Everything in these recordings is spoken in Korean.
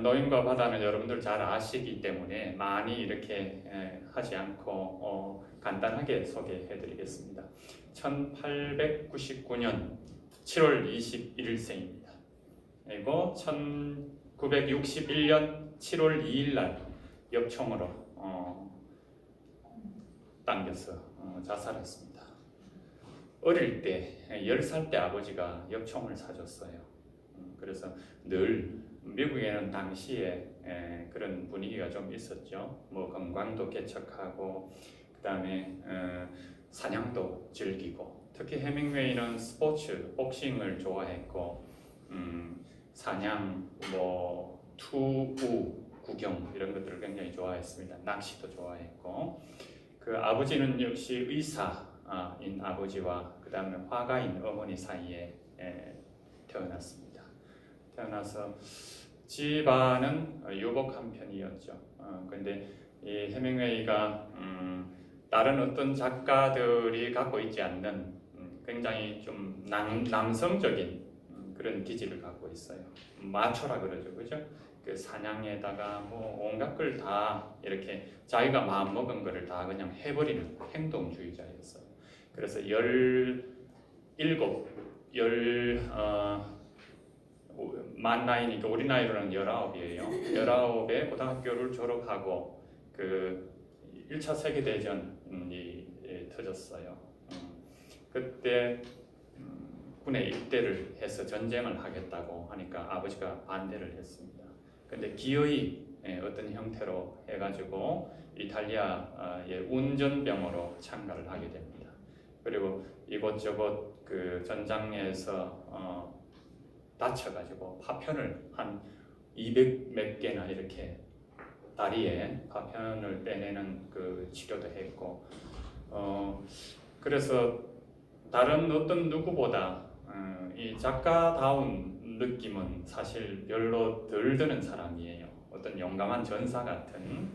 노인과 바다는 여러분들 잘 아시기 때문에 많이 이렇게 하지 않고 간단하게 소개해 드리겠습니다. 1899년 7월 21일생입니다. 그리고 1961년 7월 2일 날 엽총으로 당겨서 자살했습니다. 어릴 때 10살 때 아버지가 엽총을 사줬어요. 그래서 늘 미국에는 당시에 그런 분위기가 좀 있었죠. 뭐 건강도 개척하고 그 다음에 사냥도 즐기고, 특히 해밍웨이는 스포츠, 복싱을 좋아했고 사냥, 뭐 투우 구경 이런 것들을 굉장히 좋아했습니다. 낚시도 좋아했고, 그 아버지는 역시 의사인 아버지와 그 다음에 화가인 어머니 사이에 태어났습니다. 태어나서 집안은 유복한 편이었죠. 근데 이 해밍웨이가 다른 어떤 작가들이 갖고 있지 않는 굉장히 좀 남성적인 그런 기질을 갖고 있어요. 마초라 그러죠, 그죠? 그 사냥에다가 뭐 온갖 걸 다 이렇게 자기가 마음 먹은 거를 다 그냥 해버리는 행동주의자였어요. 그래서 17, 만 나이니까 우리 나이로는 19이에요. 19에 고등학교를 졸업하고 그 1차 세계대전이 터졌어요. 그때 군에 입대를 해서 전쟁을 하겠다고 하니까 아버지가 반대를 했습니다. 근데 기어이 어떤 형태로 해가지고 이탈리아의 운전병으로 참가를 하게 됩니다. 그리고 이곳저곳 그 전장에서 다쳐가지고 파편을 한 200 몇 개나 이렇게 다리에 파편을 빼내는 그 치료도 했고, 그래서 다른 어떤 누구보다 이 작가다운 느낌은 사실 별로 덜 드는 사람이에요. 어떤 용감한 전사 같은.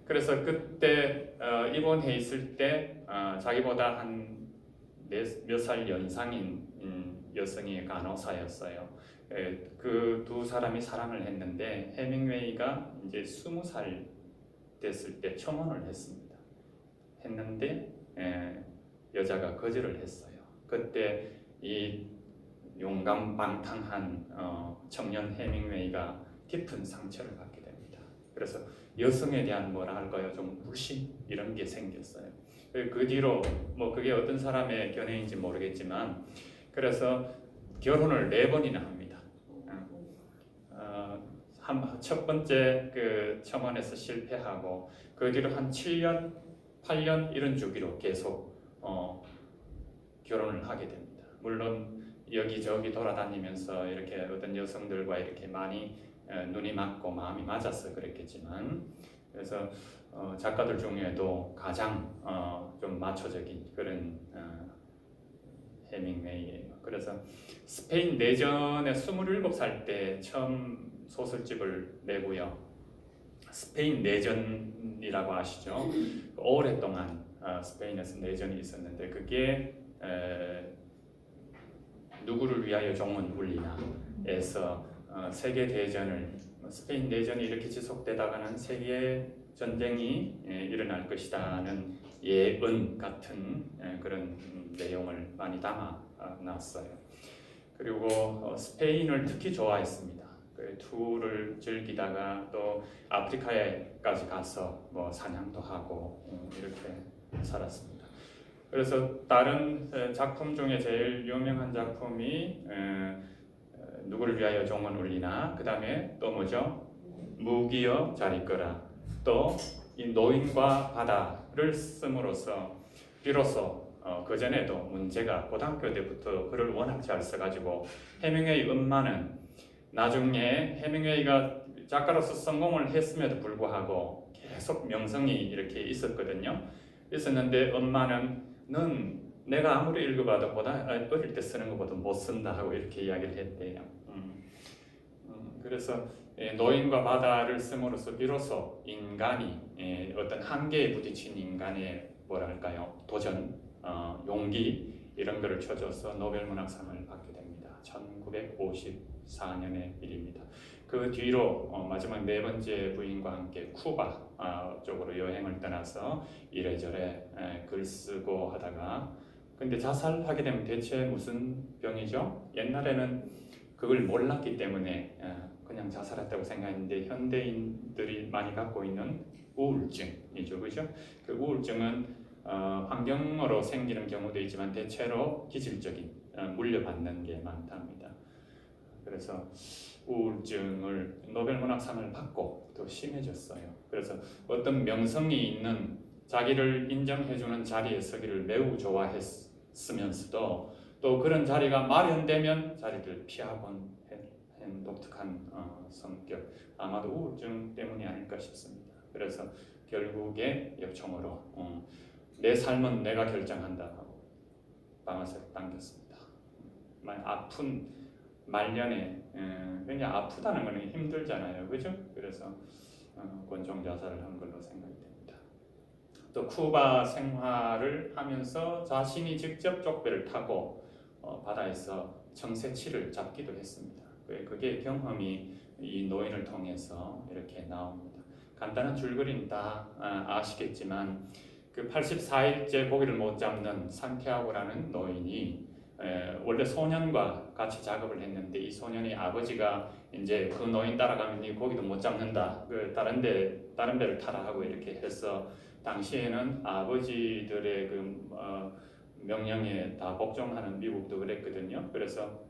그래서 그때 입원해 있을 때 자기보다 한 몇 살 연상인 여성이 간호사였어요. 그 두 사람이 사랑을 했는데 해밍웨이가 이제 20살 됐을 때 청혼을 했는데 여자가 거절을 했어요. 그때 이 용감방탕한 청년 해밍웨이가 깊은 상처를 받게 됩니다. 그래서 여성에 대한 뭐라 할까요? 좀 불신 이런 게 생겼어요. 그 뒤로 뭐 그게 어떤 사람의 견해인지 모르겠지만, 그래서 결혼을 4번이나 합니다. 첫 번째 그 청혼에서 실패하고 그 뒤로 한 7년, 8년 이런 주기로 계속 결혼을 하게 됩니다. 물론 여기저기 돌아다니면서 이렇게 어떤 여성들과 이렇게 많이 눈이 맞고 마음이 맞아서 그랬겠지만, 그래서 작가들 중에도 가장 좀 마초적인 그런 해밍웨이예요. 그래서 스페인 내전에 27살 때 처음 소설집을 내고요. 스페인 내전이라고 아시죠? 오랫동안 스페인에서 내전이 있었는데 그게 누구를 위하여 종은 울리나에서 세계 대전을, 스페인 내전이 이렇게 지속되다가는 세계 전쟁이 일어날 것이다는 예언 같은 그런 내용을 많이 담아놨어요. 그리고 스페인을 특히 좋아했습니다. 그 투를 즐기다가 또 아프리카에까지 가서 뭐 사냥도 하고 이렇게 살았습니다. 그래서 다른 작품 중에 제일 유명한 작품이 누구를 위하여 종은 울리나, 그 다음에 또 뭐죠? 무기여 잘 있거라. 또 이 노인과 바다를 씀으로써 비로소 그 전에도 문제가, 고등학교 때부터 글을 워낙 잘 써가지고 해밍웨이 엄마는 나중에 해밍웨이가 작가로서 성공을 했음에도 불구하고 계속 명성이 이렇게 있었는데 엄마는 넌 내가 아무리 읽어봐도 어릴 때 쓰는 것보다 못 쓴다 하고 이렇게 이야기를 했대요. 그래서 노인과 바다를 씀으로써 비로소 인간이 어떤 한계에 부딪힌 인간의 뭐랄까요, 도전, 용기 이런 거를 쳐줘서 노벨문학상을 받게 됩니다. 1954년의 일입니다. 그 뒤로 마지막 네 번째 부인과 함께 쿠바 쪽으로 여행을 떠나서 이래저래 글 쓰고 하다가 근데 자살하게 되면 대체 무슨 병이죠? 옛날에는 그걸 몰랐기 때문에 그냥 자살했다고 생각했는데 현대인들이 많이 갖고 있는 우울증이죠, 그죠? 그 우울증은 환경으로 생기는 경우도 있지만 대체로 기질적인 물려받는 게 많답니다. 그래서 우울증을 노벨 문학상을 받고 더 심해졌어요. 그래서 어떤 명성이 있는 자기를 인정해주는 자리에 서기를 매우 좋아했으면서도 또 그런 자리가 마련되면 자리를 피하곤 한 독특한 성격, 아마도 우울증 때문이 아닐까 싶습니다. 그래서 결국에 역청으로 내 삶은 내가 결정한다 하고 방아쇠를 당겼습니다. 아픈 말년에 그냥 아프다는 거는 힘들잖아요, 그죠? 그래서 권총 자살을 한 걸로 생각이 됩니다. 또 쿠바 생활을 하면서 자신이 직접 족배를 타고 바다에서 청새치를 잡기도 했습니다. 그게 경험이 이 노인을 통해서 이렇게 나옵니다. 간단한 줄거리는 다 아시겠지만 그 84일째 고기를 못 잡는 산티아고라는 노인이 원래 소년과 같이 작업을 했는데 이 소년이 아버지가 이제 그 노인 따라가면 이 고기도 못 잡는다. 다른 배를 타라 하고 이렇게 해서 당시에는 아버지들의 그 명령에 다 복종하는 미국도 그랬거든요. 그래서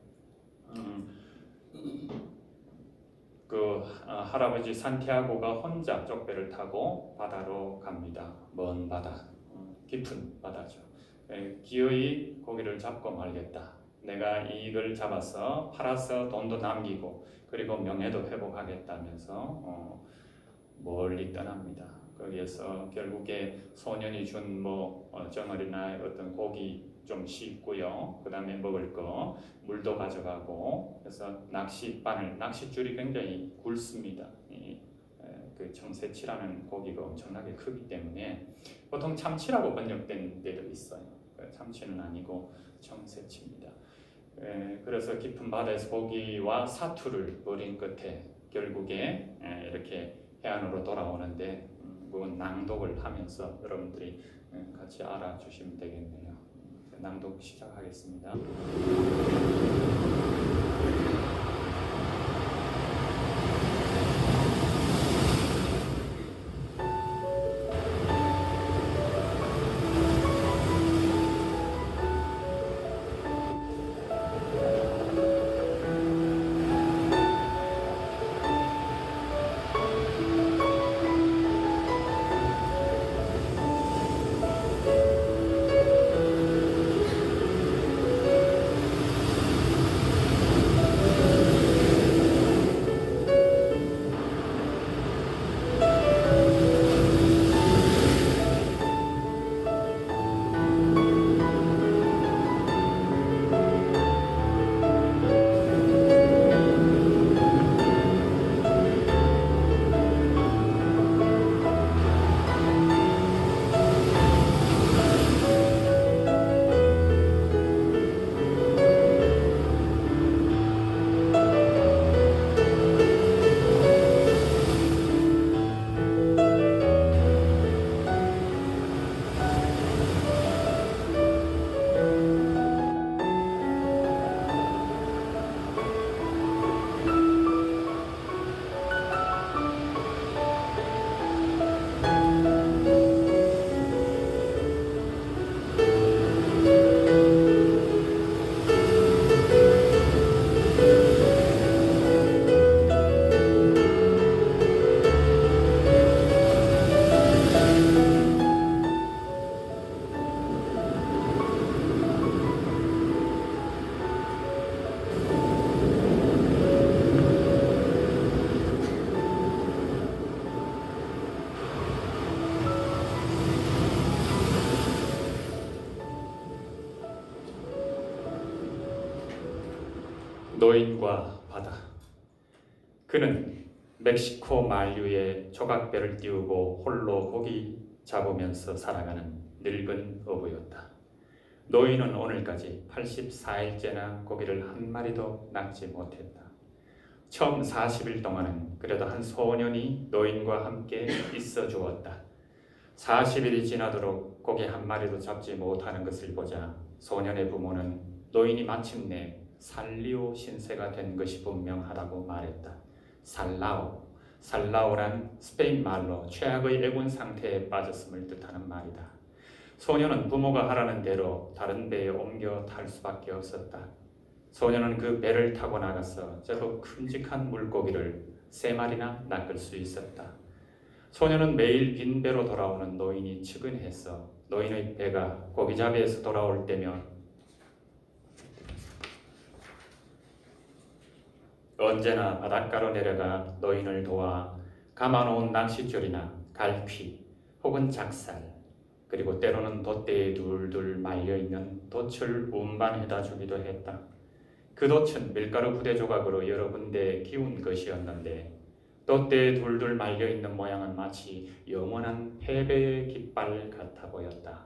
그 할아버지 산티아고가 혼자 족배를 타고 바다로 갑니다. 먼 바다, 깊은 바다죠. 기어이 고기를 잡고 말겠다. 내가 이익을 잡아서 팔아서 돈도 남기고 그리고 명예도 회복하겠다면서 멀리 떠납니다. 거기에서 결국에 소년이 준 정어리나 어떤 고기 좀 씹고요. 그 다음에 먹을 거 물도 가져가고 그래서 낚싯줄이 굉장히 굵습니다. 그 청새치라는 고기가 엄청나게 크기 때문에 보통 참치라고 번역된 데도 있어요. 참치는 아니고 청새치입니다. 그래서 깊은 바다에서 고기와 사투를 벌인 끝에 결국에 이렇게 해안으로 돌아오는데 그건 낭독을 하면서 여러분들이 같이 알아주시면 되겠네요. 낭독 시작하겠습니다. 노인과 바다. 그는 멕시코 만류에 조각배를 띄우고 홀로 고기 잡으면서 살아가는 늙은 어부였다. 노인은 오늘까지 84일째나 고기를 한 마리도 낚지 못했다. 처음 40일 동안은 그래도 한 소년이 노인과 함께 있어 주었다. 40일이 지나도록 고기 한 마리도 잡지 못하는 것을 보자 소년의 부모는 노인이 마침내 살리오 신세가 된 것이 분명하다고 말했다. 살라오란 스페인 말로 최악의 애군 상태에 빠졌음을 뜻하는 말이다. 소년은 부모가 하라는 대로 다른 배에 옮겨 탈 수밖에 없었다. 소년은 그 배를 타고 나가서 제법 큼직한 물고기를 3마리나 낚을 수 있었다. 소년은 매일 빈 배로 돌아오는 노인이 측은했어. 노인의 배가 고기잡이에서 돌아올 때면 언제나 바닷가로 내려가 노인을 도와 감아놓은 낚싯줄이나 갈퀴 혹은 작살 그리고 때로는 돛대에 둘둘 말려있는 돛을 운반해다 주기도 했다. 그 돛은 밀가루 부대 조각으로 여러 군데 끼운 것이었는데 돛대에 둘둘 말려있는 모양은 마치 영원한 패배의 깃발 같아 보였다.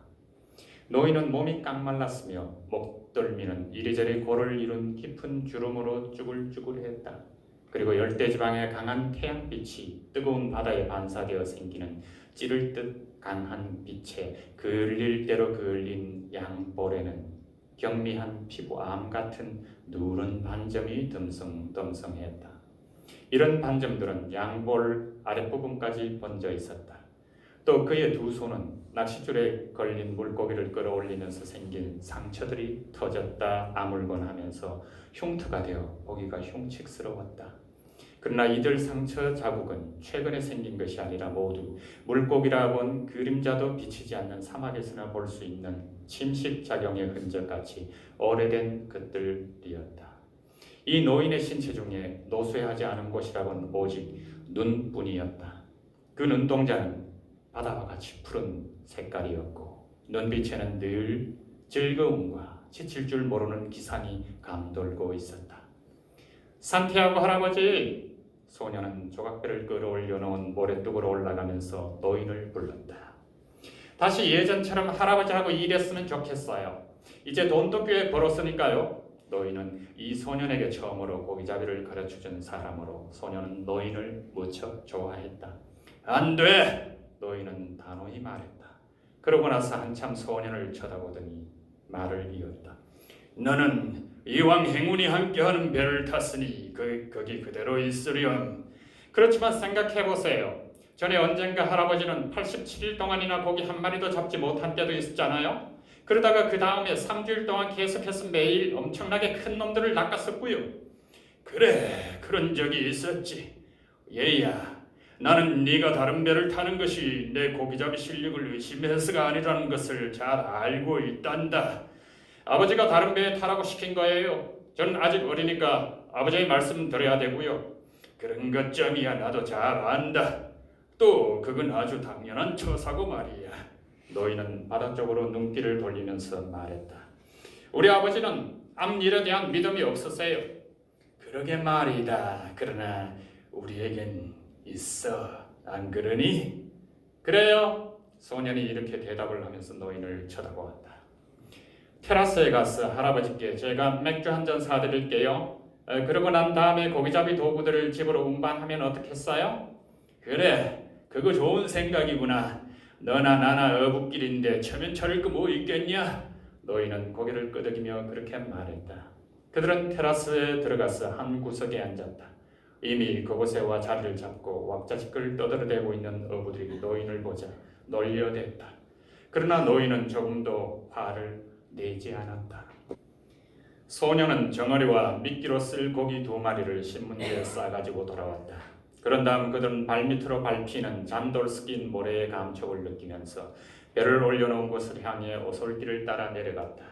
노인은 몸이 깡말랐으며 목덜미는 이리저리 골을 이룬 깊은 주름으로 쭈글쭈글했다. 그리고 열대지방의 강한 태양빛이 뜨거운 바다에 반사되어 생기는 찌를 듯 강한 빛에 그을릴 대로 그을린 양볼에는 경미한 피부암 같은 누런 반점이 듬성듬성했다. 이런 반점들은 양볼 아랫부분까지 번져 있었다. 또 그의 두 손은 낚싯줄에 걸린 물고기를 끌어올리면서 생긴 상처들이 터졌다 아물곤 하면서 흉터가 되어 보기가 흉측스러웠다. 그러나 이들 상처 자국은 최근에 생긴 것이 아니라 모두 물고기라곤 그림자도 비치지 않는 사막에서나 볼 수 있는 침식작용의 흔적같이 오래된 것들이었다. 이 노인의 신체 중에 노쇠하지 않은 곳이라곤 오직 눈뿐이었다. 그 눈동자는 바다와 같이 푸른 색깔이었고 눈빛에는 늘 즐거움과 지칠 줄 모르는 기상이 감돌고 있었다. 산티아고 할아버지! 소녀는 조각배를 끌어올려 놓은 모래뚝으로 올라가면서 노인을 불렀다. 다시 예전처럼 할아버지하고 일했으면 좋겠어요. 이제 돈도 꽤 벌었으니까요. 노인은 이 소년에게 처음으로 고기잡이를 가르쳐준 사람으로 소년은 노인을 무척 좋아했다. 안 돼! 노인은 단호히 말했다. 그러고 나서 한참 소년을 쳐다보더니 말을 이었다. 너는 이왕 행운이 함께하는 배를 탔으니 거기 그대로 있으렴. 그렇지만 생각해보세요. 전에 언젠가 할아버지는 87일 동안이나 고기 한 마리도 잡지 못한 때도 있었잖아요. 그러다가 그 다음에 3주일 동안 계속해서 매일 엄청나게 큰 놈들을 낚았었고요. 그래, 그런 적이 있었지. 얘야, 나는 네가 다른 배를 타는 것이 내 고기잡이 실력을 의심해서가 아니라는 것을 잘 알고 있단다. 아버지가 다른 배에 타라고 시킨 거예요. 저는 아직 어리니까 아버지의 말씀 드려야 되고요. 그런 것쯤이야 나도 잘 안다. 또 그건 아주 당연한 처사고 말이야. 노인은 바다 쪽으로 눈길을 돌리면서 말했다. 우리 아버지는 앞일에 대한 믿음이 없으세요. 그러게 말이다. 그러나 우리에겐 있어. 안 그러니? 그래요. 소년이 이렇게 대답을 하면서 노인을 쳐다보았다. 테라스에 가서 할아버지께 제가 맥주 한 잔 사드릴게요. 그러고 난 다음에 고기잡이 도구들을 집으로 운반하면 어떻겠어요? 그래, 그거 좋은 생각이구나. 너나 나나 어부길인데 처면 차릴 거 뭐 있겠냐? 노인은 고개를 끄덕이며 그렇게 말했다. 그들은 테라스에 들어가서 한 구석에 앉았다. 이미 그곳에 와 자리를 잡고 왁자지껄 떠들어대고 있는 어부들이 노인을 보자 놀려댔다. 그러나 노인은 조금도 화를 내지 않았다. 소녀는 정어리와 미끼로 쓸 고기 2마리를 신문지에 싸가지고 돌아왔다. 그런 다음 그들은 발밑으로 밟히는 잔돌 스킨 모래의 감촉을 느끼면서 배를 올려놓은 곳을 향해 오솔길을 따라 내려갔다.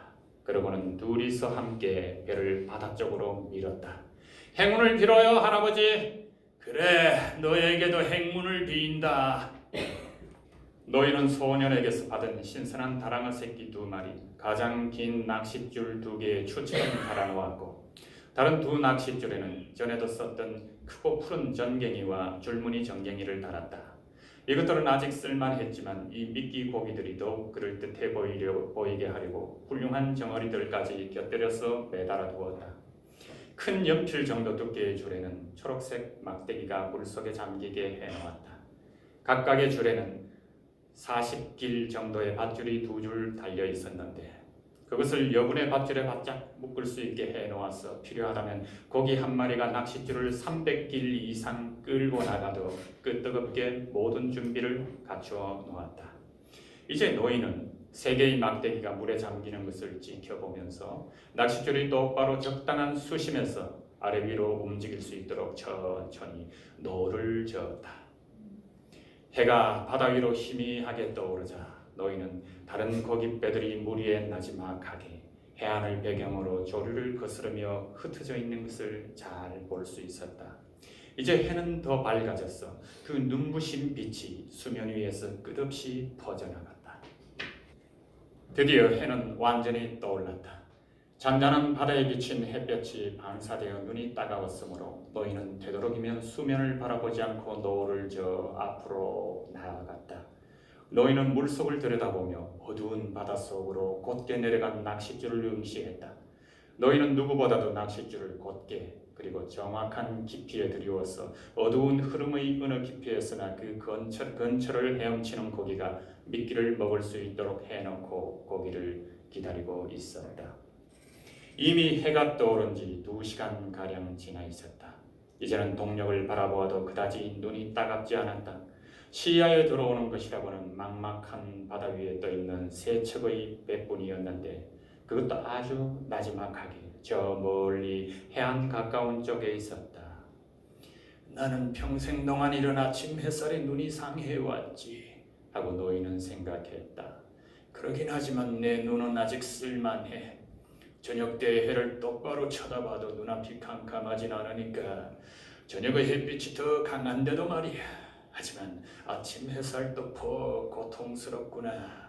그러고는 둘이서 함께 배를 바다 쪽으로 밀었다. 행운을 빌어요, 할아버지. 그래, 너에게도 행운을 빈다. 노인은 소년에게서 받은 신선한 다랑어 새끼 2마리, 가장 긴 낚싯줄 2개에 추처럼 달아놓았고 다른 2 낚싯줄에는 전에도 썼던 크고 푸른 전갱이와 줄무늬 전갱이를 달았다. 이것들은 아직 쓸만했지만 이 미끼 고기들이 더욱 그럴듯해 보이게 하려고 훌륭한 정어리들까지 곁들여서 매달아 두었다. 큰 연필 정도 두께의 줄에는 초록색 막대기가 물속에 잠기게 해놓았다. 각각의 줄에는 40길 정도의 밧줄이 2줄 달려 있었는데 그것을 여분의 밧줄에 바짝 묶을 수 있게 해놓았어 필요하다면 고기 한 마리가 낚싯줄을 300길 이상 끌고 나가도 끄떡없게 모든 준비를 갖추어 놓았다. 이제 노인은 3개의 막대기가 물에 잠기는 것을 지켜보면서 낚싯줄이 똑바로 적당한 수심에서 아래 위로 움직일 수 있도록 천천히 노를 저었다. 해가 바다 위로 희미하게 떠오르자 노인은 다른 고깃배들이 물 위에 나지막하게 해안을 배경으로 조류를 거스르며 흩어져 있는 것을 잘 볼 수 있었다. 이제 해는 더 밝아졌어. 그 눈부신 빛이 수면 위에서 끝없이 퍼져나갔다. 드디어 해는 완전히 떠올랐다. 잔잔한 바다에 비친 햇볕이 반사되어 눈이 따가웠으므로 노인은 되도록이면 수면을 바라보지 않고 노를 저어 앞으로 나아갔다. 노인은 물속을 들여다보며 어두운 바닷속으로 곧게 내려간 낚싯줄을 응시했다. 노인은 누구보다도 낚싯줄을 곧게 그리고 정확한 깊이에 들이워서 어두운 흐름의 어느 깊이에서나 그 근처를 헤엄치는 고기가 미끼를 먹을 수 있도록 해놓고 고기를 기다리고 있었다. 이미 해가 떠오른 지 2시간가량 지나 있었다. 이제는 동력을 바라보아도 그다지 눈이 따갑지 않았다. 시야에 들어오는 것이라고는 막막한 바다 위에 떠있는 세 척의 배뿐이었는데 그것도 아주 나지막하게 저 멀리 해안 가까운 쪽에 있었다. 나는 평생 동안 이른 아침 햇살에 눈이 상해왔지 하고 노인은 생각했다. 그러긴 하지만 내 눈은 아직 쓸만해. 저녁 때 해를 똑바로 쳐다봐도 눈앞이 캄캄하진 않으니까 저녁의 햇빛이 더 강한데도 말이야. 하지만 아침 햇살도 퍽 고통스럽구나.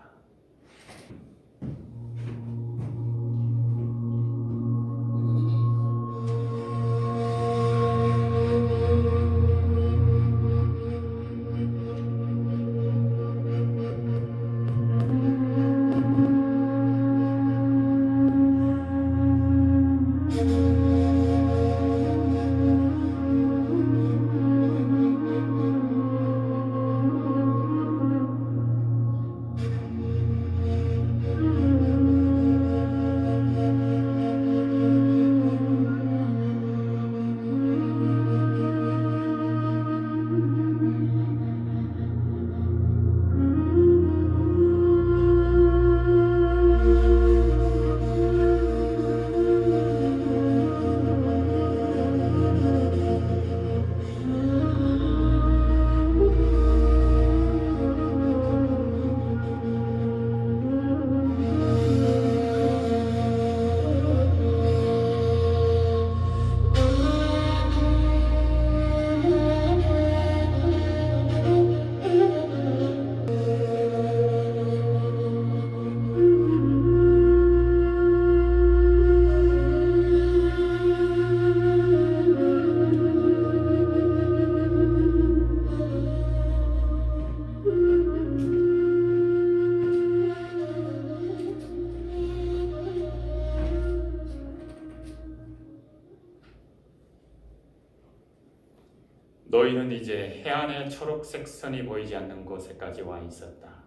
노인은 이제 해안의 초록색 선이 보이지 않는 곳에까지 와 있었다.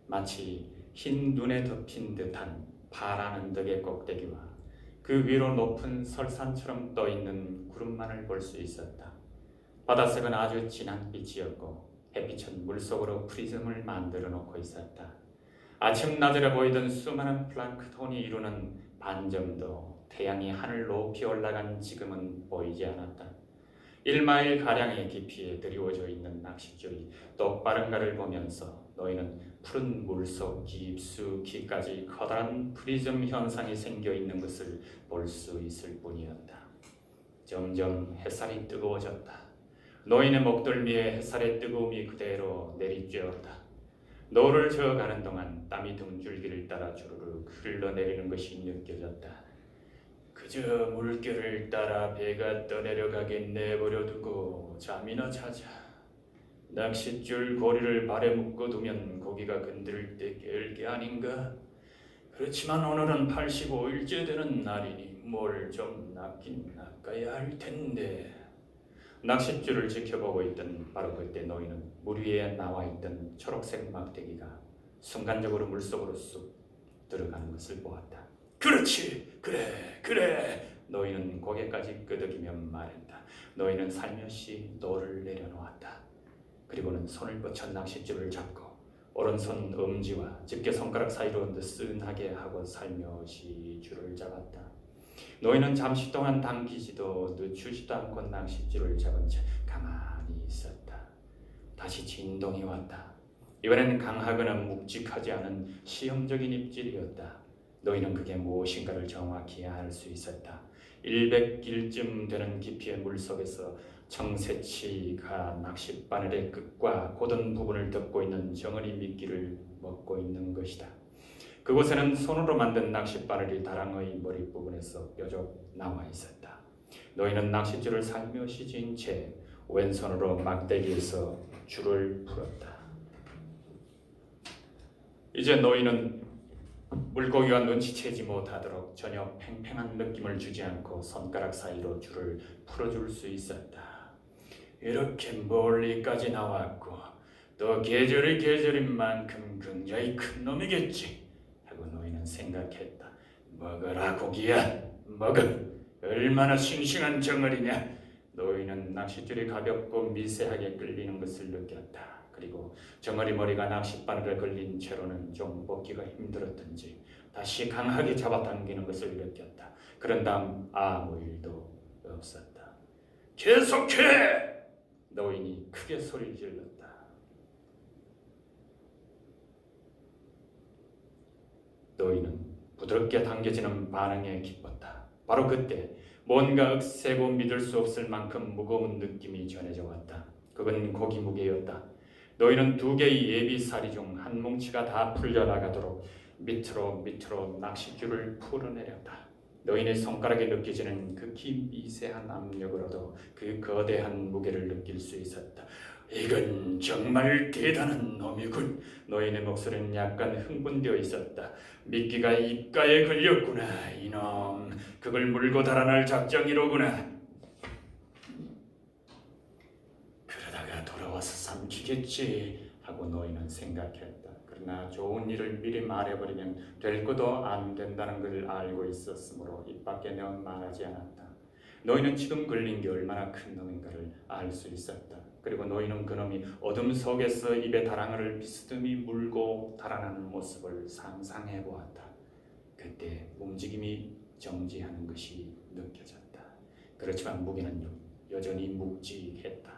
마치 흰 눈에 덮인 듯한 파란 언덕의 꼭대기와 그 위로 높은 설산처럼 떠있는 구름만을 볼 수 있었다. 바닷색은 아주 진한 빛이었고 햇빛은 물속으로 프리즘을 만들어 놓고 있었다. 아침 나절에 보이던 수많은 플랑크톤이 이루는 반점도 태양이 하늘 높이 올라간 지금은 보이지 않았다. 1마일 가량의 깊이에 드리워져 있는 낚싯줄이 똑바른가를 보면서 노인은 푸른 물속 깊숙이까지 커다란 프리즘 현상이 생겨 있는 것을 볼 수 있을 뿐이었다. 점점 햇살이 뜨거워졌다. 노인의 목덜미에 햇살의 뜨거움이 그대로 내리쬐었다. 노를 저어가는 동안 땀이 등줄기를 따라 주르륵 흘러내리는 것이 느껴졌다. 그저 물결을 따라 배가 떠내려가게 내버려두고 잠이나 자자. 낚싯줄 고리를 발에 묶어두면 고기가 건드릴 때 깨울 게 아닌가? 그렇지만 오늘은 85일째 되는 날이니 뭘 좀 낚긴 낚아야 할 텐데. 낚싯줄을 지켜보고 있던 바로 그때 노인은 물 위에 나와 있던 초록색 막대기가 순간적으로 물속으로 쑥 들어가는 것을 보았다. 그렇지, 그래. 노인은 고개까지 끄덕이며 말했다. 노인은 살며시 노를 내려놓았다. 그리고는 손을 뻗쳐 낚싯줄을 잡고 오른손 엄지와 집게 손가락 사이로 느슨하게 하고 살며시 줄을 잡았다. 노인은 잠시 동안 당기지도 늦추지도 않고 낚싯줄을 잡은 채 가만히 있었다. 다시 진동이 왔다. 이번에는 강하거나 묵직하지 않은 시험적인 입질이었다. 노인은 그게 무엇인가를 정확히 알 수 있었다. 100길쯤 되는 깊이의 물속에서 청새치가 낚싯바늘의 끝과 고든 부분을 덮고 있는 정어리 미끼를 먹고 있는 것이다. 그곳에는 손으로 만든 낚싯바늘이 다랑어의 머리 부분에서 뾰족 나와 있었다. 노인은 낚싯줄을 살며시 쥔 채 왼손으로 막대기에서 줄을 풀었다. 이제 노인은 물고기가 눈치채지 못하도록 전혀 팽팽한 느낌을 주지 않고 손가락 사이로 줄을 풀어줄 수 있었다. 이렇게 멀리까지 나왔고 또 계절인 만큼 굉장히 큰 놈이겠지 하고 노인은 생각했다. 먹어라 고기야, 먹어. 얼마나 싱싱한 정어리냐. 노인은 낚싯줄이 가볍고 미세하게 끌리는 것을 느꼈다. 그리고 정어리 머리가 낚싯바늘에 걸린 채로는 좀 먹기가 힘들었던지 다시 강하게 잡아당기는 것을 느꼈다. 그런 다음 아무 일도 없었다. 계속해! 노인이 크게 소리를 질렀다. 노인은 부드럽게 당겨지는 반응에 기뻤다. 바로 그때 뭔가 억세고 믿을 수 없을 만큼 무거운 느낌이 전해져 왔다. 그건 고기 무게였다. 노인은 2개의 예비사리 중 한 뭉치가 다 풀려나가도록 밑으로 낚싯줄을 풀어내렸다. 노인의 손가락에 느껴지는 극히 미세한 압력으로도 그 거대한 무게를 느낄 수 있었다. 이건 정말 대단한 놈이군. 노인의 목소리는 약간 흥분되어 있었다. 미끼가 입가에 걸렸구나. 이놈, 그걸 물고 달아날 작정이로구나. 그러다가 돌아와서 삼키겠지 하고 노인은 생각했다. 그러나 좋은 일을 미리 말해버리면 될 것도 안 된다는 걸 알고 있었으므로 입 밖에 내어 말하지 않았다. 노인은 지금 걸린 게 얼마나 큰 놈인가를 알 수 있었다. 그리고 노인은 그놈이 어둠 속에서 입에 다랑어를 비스듬히 물고 달아나는 모습을 상상해 보았다. 그때 움직임이 정지하는 것이 느껴졌다. 그렇지만 무게는 여전히 묵직했다.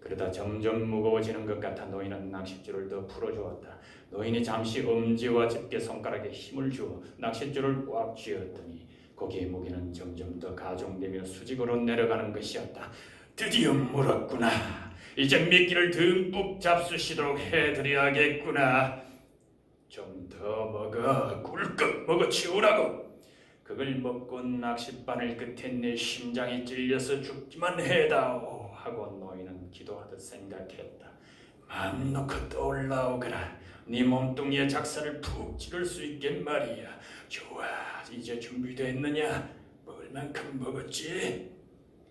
그러다 점점 무거워지는 것 같아 노인은 낚싯줄을 더 풀어주었다. 노인이 잠시 엄지와 집게 손가락에 힘을 주어 낚싯줄을 꽉 쥐었더니 고기의 무게는 점점 더 가중되며 수직으로 내려가는 것이었다. 드디어 물었구나. 이제 미끼를 듬뿍 잡수시도록 해드려야겠구나. 좀 더 먹어. 꿀꺽 먹어 치우라고. 그걸 먹고 낚싯바늘 끝에 내 심장이 찔려서 죽기만 해다오 하고 노인은 기도하듯 생각했다. 마음 놓고 떠올라오거라. 네 몸뚱이에 작살을 푹 찌를 수 있게 말이야. 좋아, 이제 준비됐느냐? 먹을 만큼 먹었지?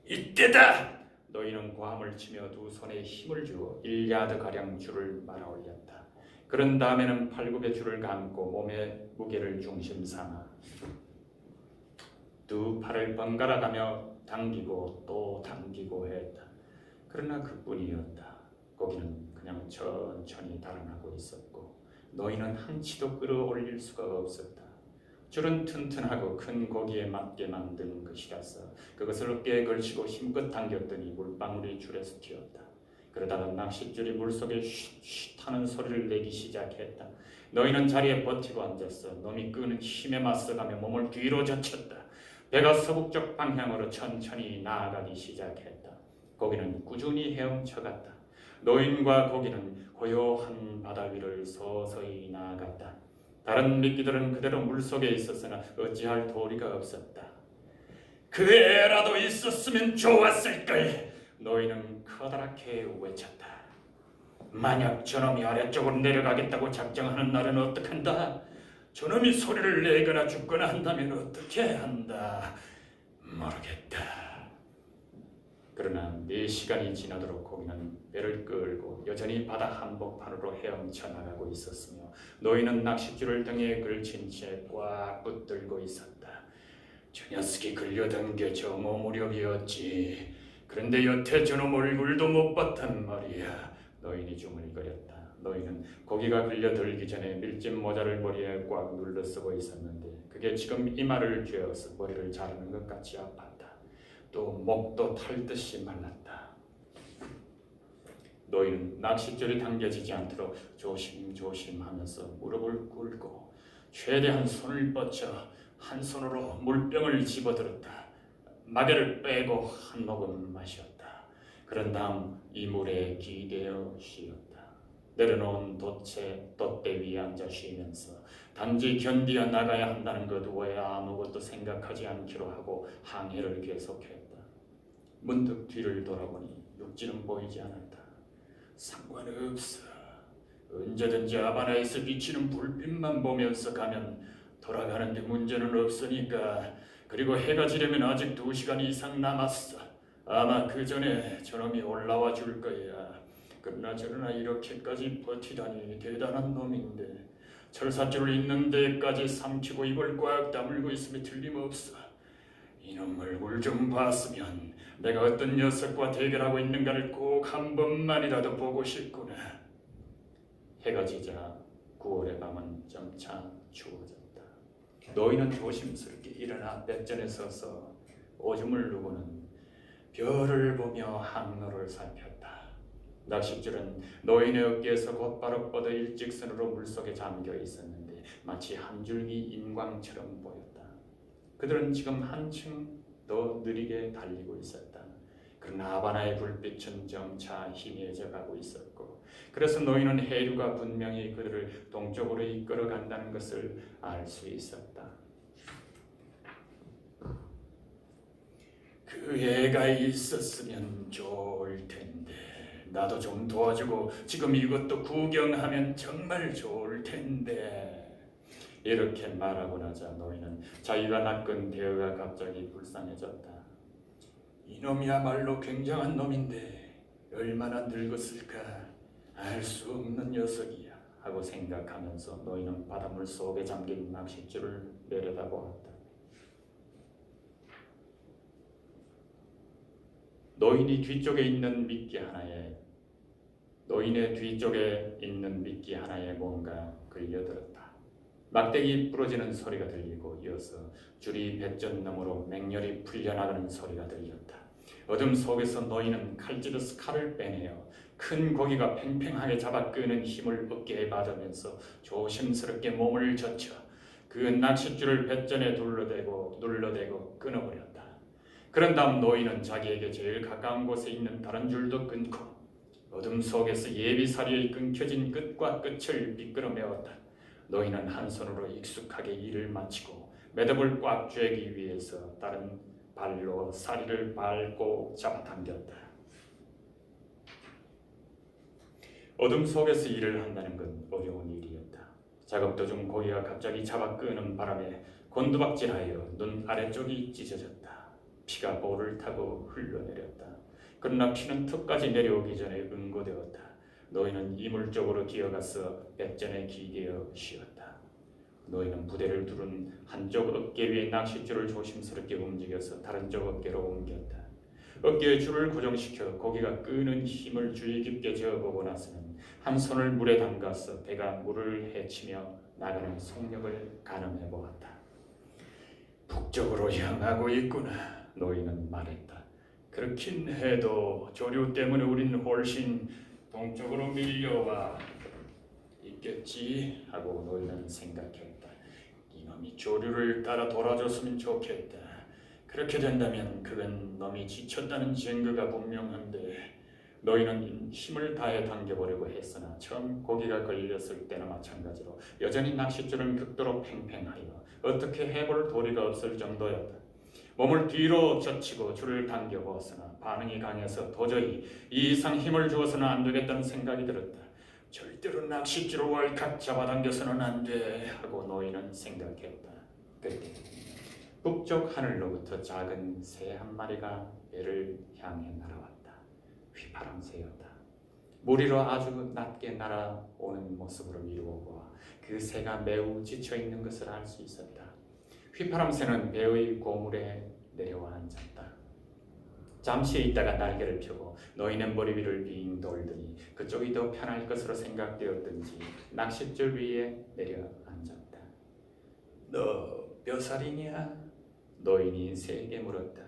이때다! 노인은 고함을 치며 두 손에 힘을 주어 1야드가량 줄을 말아 올렸다. 그런 다음에는 팔굽혀 줄을 감고 몸의 무게를 중심 삼아 두 팔을 번갈아 가며 당기고 또 당기고 했다. 그러나 그뿐이었다. 고기는 그냥 천천히 달아나고 있었고 노인은 한치도 끌어올릴 수가 없었다. 줄은 튼튼하고 큰 고기에 맞게 만든 것이라서 그것을 어깨에 걸치고 힘껏 당겼더니 물방울이 줄에서 튀었다. 그러다가 낚싯줄이 물속에 쉿쉿 하는 소리를 내기 시작했다. 노인은 자리에 버티고 앉았어. 놈이 끄는 힘에 맞서가며 몸을 뒤로 젖혔다. 배가 서북쪽 방향으로 천천히 나아가기 시작했다. 고기는 꾸준히 헤엄쳐갔다. 노인과 고기는 고요한 바다 위를 서서히 나아갔다. 다른 미끼들은 그대로 물속에 있었으나 어찌할 도리가 없었다. 그 애라도 있었으면 좋았을걸. 노인은 커다랗게 외쳤다. 만약 저놈이 아래쪽으로 내려가겠다고 작정하는 날은 어떡한다. 저놈이 소리를 내거나 죽거나 한다면 어떻게 한다. 모르겠다. 그러나 4시간이 지나도록 고기는 배를 끌고 여전히 바다 한복판으로 헤엄쳐 나가고 있었으며 노인은 낚싯줄을 등에 걸친 채 꽉 붙들고 있었다. 저 녀석이 끌려당겨 정오 무렵이었지. 그런데 여태 저놈 얼굴도 못 봤단 말이야. 노인이 중얼거렸다. 노인은 고기가 끌려들기 전에 밀짚 모자를 머리에 꽉 눌러 쓰고 있었는데 그게 지금 이마를 쥐어서 머리를 자르는 것 같이 아팠다. 또 목도 탈 듯이 말랐다. 노인은 낚싯줄이 당겨지지 않도록 조심조심 하면서 무릎을 꿇고 최대한 손을 뻗쳐 한 손으로 물병을 집어들었다. 마개를 빼고 한 모금 마셨다. 그런 다음 이물에 기대어 쉬었다. 내려놓은 돛대 위에 앉아 쉬면서 단지 견디어 나가야 한다는 것 외에 아무것도 생각하지 않기로 하고 항해를 계속했다. 문득 뒤를 돌아보니 육지는 보이지 않았다. 상관없어. 언제든지 하바나에서 비치는 불빛만 보면서 가면 돌아가는데 문제는 없으니까. 그리고 해가 지려면 아직 2시간 이상 남았어. 아마 그 전에 저놈이 올라와 줄 거야. 그러나 이렇게까지 버티다니 대단한 놈인데 철사줄을 있는 데까지 삼키고 입을 꽉 다물고 있으면 틀림없어. 이놈 얼굴 좀 봤으면 내가 어떤 녀석과 대결하고 있는가를 꼭 한 번만이라도 보고 싶구나. 해가 지자 9월의 밤은 점차 추워졌다. 노인은 조심스럽게 일어나 뱃전에 서서 오줌을 누구는 별을 보며 항로를 살폈다. 낚싯줄은 노인의 어깨에서 곧바로 뻗어 일직선으로 물속에 잠겨 있었는데 마치 한 줄기 인광처럼 보였다. 그들은 지금 한층 더 느리게 달리고 있었다. 그러나 하바나의 불빛은 점차 희미해져 가고 있었고 그래서 노인은 해류가 분명히 그들을 동쪽으로 이끌어 간다는 것을 알 수 있었다. 그 애가 있었으면 좋을 텐데 나도 좀 도와주고 지금 이것도 구경하면 정말 좋을 텐데. 이렇게 말하고 나자 노인은 자기가 낚은 대어가 갑자기 불쌍해졌다. 이놈이야말로 굉장한 놈인데 얼마나 늙었을까 알 수 없는 녀석이야 하고 생각하면서 노인은 바닷물 속에 잠긴 낚싯줄을 내려다보았다. 노인의 뒤쪽에 있는 미끼 하나에 뭔가 걸려들었다. 막대기 부러지는 소리가 들리고 이어서 줄이 배전 너머로 맹렬히 풀려나가는 소리가 들렸다. 어둠 속에서 노인은 칼질에서 칼을 빼내어 큰 고기가 팽팽하게 잡아 끄는 힘을 어깨에 받으면서 조심스럽게 몸을 젖혀 그 낚싯줄을 배전에 눌러대고 끊어버렸다. 그런 다음 노인은 자기에게 제일 가까운 곳에 있는 다른 줄도 끊고 어둠 속에서 예비사리의 끊겨진 끝과 끝을 미끄러 메웠다. 노인은 한 손으로 익숙하게 일을 마치고 매듭을 꽉 쥐기 위해서 다른 발로 사리를 밟고 잡아당겼다. 어둠 속에서 일을 한다는 건 어려운 일이었다. 작업 도중 고기가 갑자기 잡아 끄는 바람에 곤두박질하여 눈 아래쪽이 찢어졌다. 피가 볼을 타고 흘러내렸다. 그러나 피는 턱까지 내려오기 전에 응고되었다. 노인은 이물 쪽으로 기어가서 배전에 기대어 쉬었다. 노인은 부대를 두른 한쪽 어깨 위에 낚싯줄을 조심스럽게 움직여서 다른 쪽 어깨로 옮겼다. 어깨에 줄을 고정시켜 고기가 끄는 힘을 주의 깊게 저어보고 나서는 한 손을 물에 담가서 배가 물을 헤치며 나가는 속력을 가늠해 보았다. 북쪽으로 향하고 있구나. 노인은 말했다. 그렇긴 해도 조류 때문에 우린 훨씬 동쪽으로 밀려와 있겠지 하고 노인은 생각했다. 이놈이 조류를 따라 돌아줬으면 좋겠다. 그렇게 된다면 그건 놈이 지쳤다는 증거가 분명한데. 노인은 힘을 다해 당겨보려고 했으나 처음 고기가 걸렸을 때나 마찬가지로 여전히 낚싯줄은 극도로 팽팽하여 어떻게 해볼 도리가 없을 정도였다. 몸을 뒤로 젖히고 줄을 당겨보았으나 반응이 강해서 도저히 이 이상 힘을 주어서는 안 되겠다는 생각이 들었다. 절대로 낚싯줄을 왈칵 잡아당겨서는 안 돼 하고 노인은 생각했다. 그때 북쪽 하늘로부터 작은 새 한 마리가 배를 향해 날아왔다. 휘파람새였다. 물 위로 아주 낮게 날아오는 모습으로 미루어 보아 그 새가 매우 지쳐있는 것을 알 수 있었다. 휘파람새는 배의 고물에 내려와 앉았다. 잠시 있다가 날개를 펴고 노인의 머리 위를 빙 돌더니 그쪽이 더 편할 것으로 생각되었든지 낚싯줄 위에 내려 앉았다. 너 몇 살이냐? 노인이 새에게 물었다.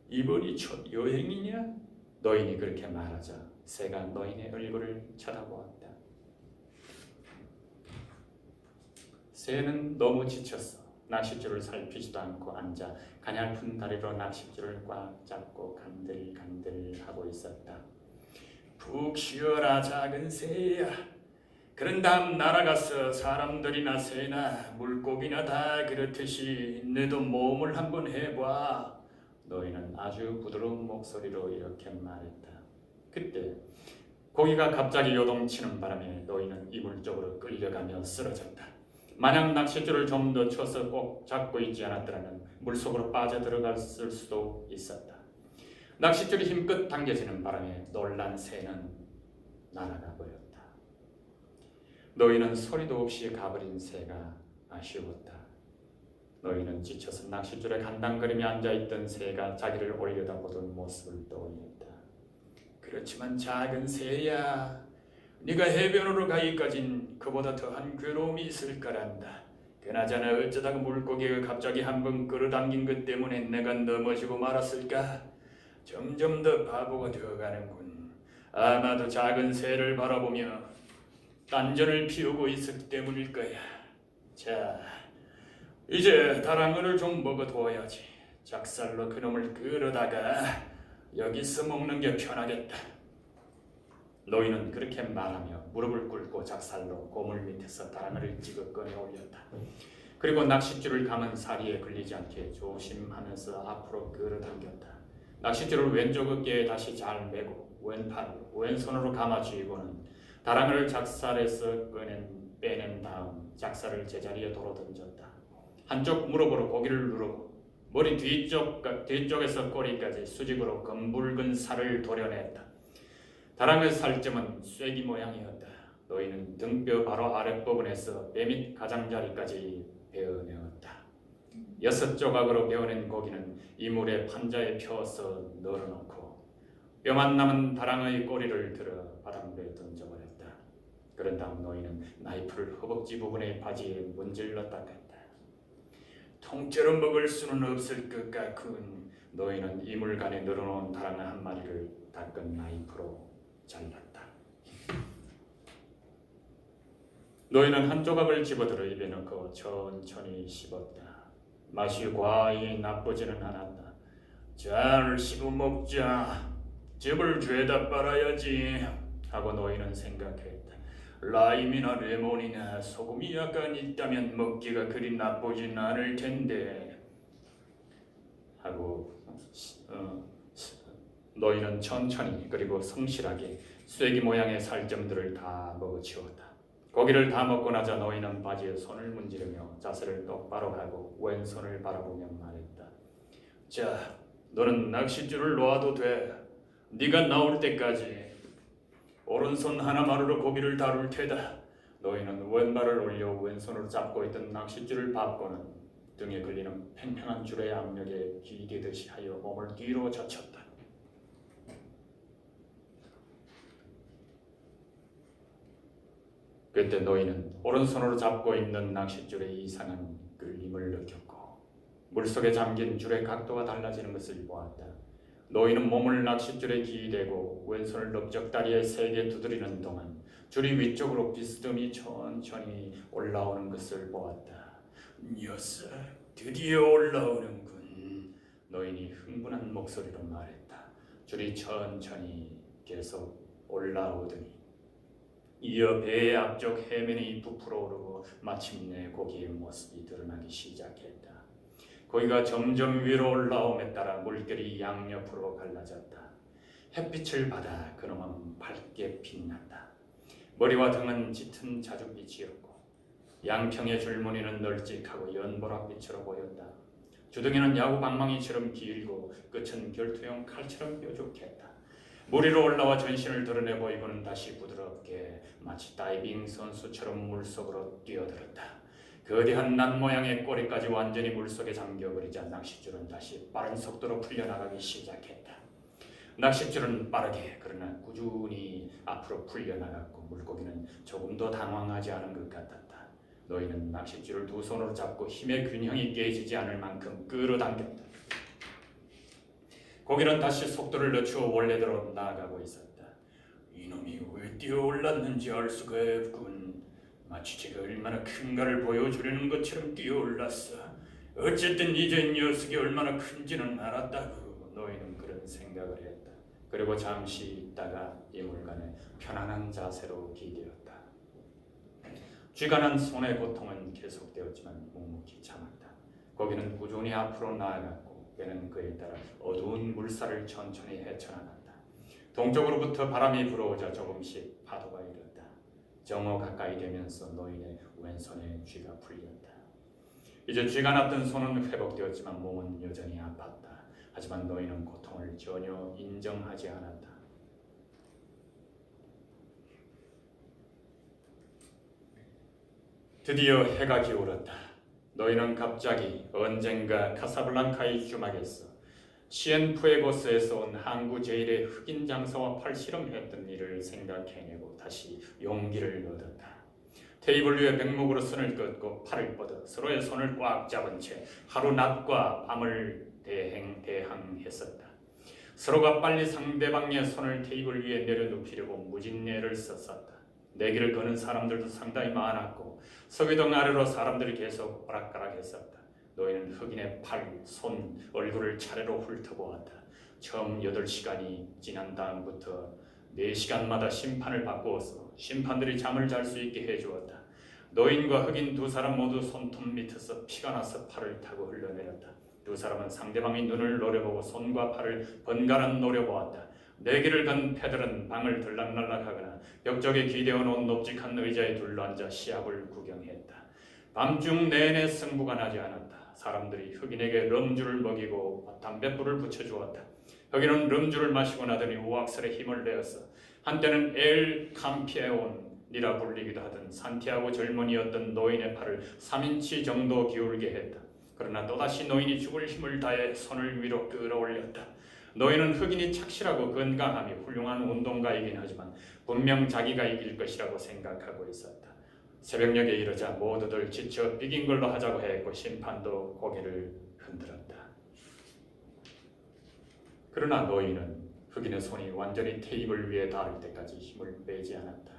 이번이 첫 여행이냐? 노인이 그렇게 말하자 새가 노인의 얼굴을 쳐다보았다. 새는 너무 지쳤어. 낚싯줄을 살피지도 않고 앉아 가냘픈 다리로 낚싯줄을 꽉 잡고 간들간들하고 있었다. 푹 쉬어라 작은 새야. 그런 다음 날아가서 사람들이나 새나 물고기나 다 그렇듯이 너도 모험을 한번 해봐. 노인은 아주 부드러운 목소리로 이렇게 말했다. 그때 고기가 갑자기 요동치는 바람에 노인은 이물 쪽으로 끌려가며 쓰러졌다. 만약 낚싯줄을 좀 더 쳐서 꼭 잡고 있지 않았더라면 물속으로 빠져들어갔을 수도 있었다. 낚싯줄이 힘껏 당겨지는 바람에 놀란 새는 날아가 버렸다. 노인은 소리도 없이 가버린 새가 아쉬웠다. 노인은 지쳐서 낚싯줄에 간당거리며 앉아있던 새가 자기를 올려다보던 모습을 떠올렸다. 그렇지만 작은 새야, 네가 해변으로 가기까진 그보다 더한 괴로움이 있을 거란다. 그나저나 어쩌다가 물고기가 갑자기 한번 끌어당긴 것 때문에 내가 넘어지고 말았을까? 점점 더 바보가 되어가는군. 아마도 작은 새를 바라보며 딴전을 피우고 있었기 때문일 거야. 자, 이제 다랑어를 좀 먹어둬야지. 작살로 그놈을 끌어다가 여기서 먹는 게 편하겠다. 노인은 그렇게 말하며 무릎을 꿇고 작살로 고물 밑에서 다랑어를 찍어 꺼내 올렸다. 그리고 낚싯줄을 감은 사리에 걸리지 않게 조심하면서 앞으로 끌어당겼다. 낚싯줄을 왼쪽 어깨에 다시 잘 메고 왼손으로 감아 쥐고는 다랑어를 작살에서 빼낸 다음 작살을 제자리에 도로 던졌다. 한쪽 무릎으로 고기를 누르고 머리 뒤쪽에서 꼬리까지 수직으로 검붉은 살을 도려냈다. 다랑어 살점은 쐐기 모양이었다. 노인은 등뼈 바로 아랫부분에서 배 밑 가장자리까지 베어내었다. 6조각으로 베어낸 고기는 이물의 판자에 펴서 널어놓고 뼈만 남은 다랑어의 꼬리를 들어 바닷물에 던져버렸다. 그런 다음 노인은 나이프를 허벅지 부분의 바지에 문질러 닦았다. 통째로 먹을 수는 없을 것 같군. 노인은 이물간에 늘어놓은 다랑어 한 마리를 닦은 나이프로 잘랐다. 노인은 한 조각을 집어들어 입에 넣고 천천히 씹었다. 맛이 과히 나쁘지는 않았다. 잘 씹어 먹자. 즙을 죄다 빨아야지 하고 노인은 생각했다. 라임이나 레몬이나 소금이 약간 있다면 먹기가 그리 나쁘진 않을 텐데 하고 노인은 천천히 그리고 성실하게 쐐기 모양의 살점들을 다 먹어치웠다. 고기를 다 먹고 나자 노인은 바지에 손을 문지르며 자세를 똑바로 하고 왼손을 바라보며 말했다. 자, 너는 낚싯줄을 놓아도 돼. 네가 나올 때까지 오른손 하나만으로 고기를 다룰 테다. 노인은 왼발을 올려 왼손으로 잡고 있던 낚싯줄을 밟고는 등에 걸리는 팽팽한 줄의 압력에 기대듯이 하여 몸을 뒤로 젖혔다. 그때 노인은 오른손으로 잡고 있는 낚싯줄의 이상한 끌림을 느꼈고 물속에 잠긴 줄의 각도가 달라지는 것을 보았다. 노인은 몸을 낚싯줄에 기대고 왼손을 넓적다리에 세게 두드리는 동안 줄이 위쪽으로 비스듬히 천천히 올라오는 것을 보았다. 녀석, 드디어 올라오는군. 노인이 흥분한 목소리로 말했다. 줄이 천천히 계속 올라오더니 이어 배의 앞쪽 해면이 부풀어 오르고 마침내 고기의 모습이 드러나기 시작했다. 고기가 점점 위로 올라옴에 따라 물결이 양옆으로 갈라졌다. 햇빛을 받아 그놈은 밝게 빛난다. 머리와 등은 짙은 자줏빛이었고 양평의 줄무늬는 널찍하고 연보랏빛으로 보였다. 주둥이는 야구 방망이처럼 길고 끝은 결투용 칼처럼 뾰족했다. 물 위로 올라와 전신을 드러내 보이고는 다시 부드럽게 마치 다이빙 선수처럼 물속으로 뛰어들었다. 거대한 낫 모양의 꼬리까지 완전히 물속에 잠겨버리자 낚싯줄은 다시 빠른 속도로 풀려나가기 시작했다. 낚싯줄은 빠르게 그러나 꾸준히 앞으로 풀려나갔고 물고기는 조금도 당황하지 않은 것 같았다. 노인은 낚싯줄을 두 손으로 잡고 힘의 균형이 깨지지 않을 만큼 끌어당겼다. 고기는 다시 속도를 늦추어 원래대로 나아가고 있었다. 이놈이 왜 뛰어올랐는지 알 수가 없군. 마치 제가 얼마나 큰가를 보여주려는 것처럼 뛰어올랐어. 어쨌든 이제 이 녀석이 얼마나 큰지는 알았다고. 노인은 그런 생각을 했다. 그리고 잠시 있다가 이물간에 편안한 자세로 기대었다. 쥐가 난 손의 고통은 계속되었지만 묵묵히 참았다. 고기는 꾸준히 앞으로 나아갔고 배는 그에 따라 어두운 물살을 천천히 헤쳐나갔다. 동쪽으로부터 바람이 불어오자 조금씩 파도가 일었다. 정오 가까이 되면서 노인의 왼손에 쥐가 풀렸다. 이제 쥐가 났던 손은 회복되었지만 몸은 여전히 아팠다. 하지만 노인은 고통을 전혀 인정하지 않았다. 드디어 해가 기울었다. 노인은 갑자기 언젠가 카사블랑카의 주막에서 시엔푸에고스에서 온 항구 제일의 흑인 장사와 팔씨름했던 일을 생각해내고 다시 용기를 얻었다. 테이블 위에 백목으로 선을 긋고 팔을 뻗어 서로의 손을 꽉 잡은 채 하루 낮과 밤을 대항했었다. 서로가 빨리 상대방의 손을 테이블 위에 내려눕히려고 무진내를 썼었다. 내기를 거는 사람들도 상당히 많았고 서기동 아래로 사람들이 계속 오락가락했었다. 노인은 흑인의 팔, 손, 얼굴을 차례로 훑어보았다. 처음 8시간이 지난 다음부터 4시간마다 심판을 바꾸어서 심판들이 잠을 잘 수 있게 해주었다. 노인과 흑인 두 사람 모두 손톱 밑에서 피가 나서 팔을 타고 흘러내렸다. 두 사람은 상대방의 눈을 노려보고 손과 팔을 번갈아 노려보았다. 내기를 건 패들은 방을 들락날락하거나 벽쪽에 기대어 놓은 높직한 의자에 둘러앉아 시합을 구경했다. 밤중 내내 승부가 나지 않았다. 사람들이 흑인에게 럼주를 먹이고 담뱃불을 붙여주었다. 흑인은 럼주를 마시고 나더니 우악설에 힘을 내었어. 한때는 엘 캠피에온이라 불리기도 하던 산티아고 젊은이였던 노인의 팔을 3인치 정도 기울게 했다. 그러나 또다시 노인이 죽을 힘을 다해 손을 위로 끌어올렸다. 노인은 흑인이 착실하고 건강하며 훌륭한 운동가이긴 하지만 분명 자기가 이길 것이라고 생각하고 있었다. 새벽녘에 이르자 모두들 지쳐 비긴 걸로 하자고 했고 심판도 고개를 흔들었다. 그러나 노인은 흑인의 손이 완전히 테이블 위에 닿을 때까지 힘을 빼지 않았다.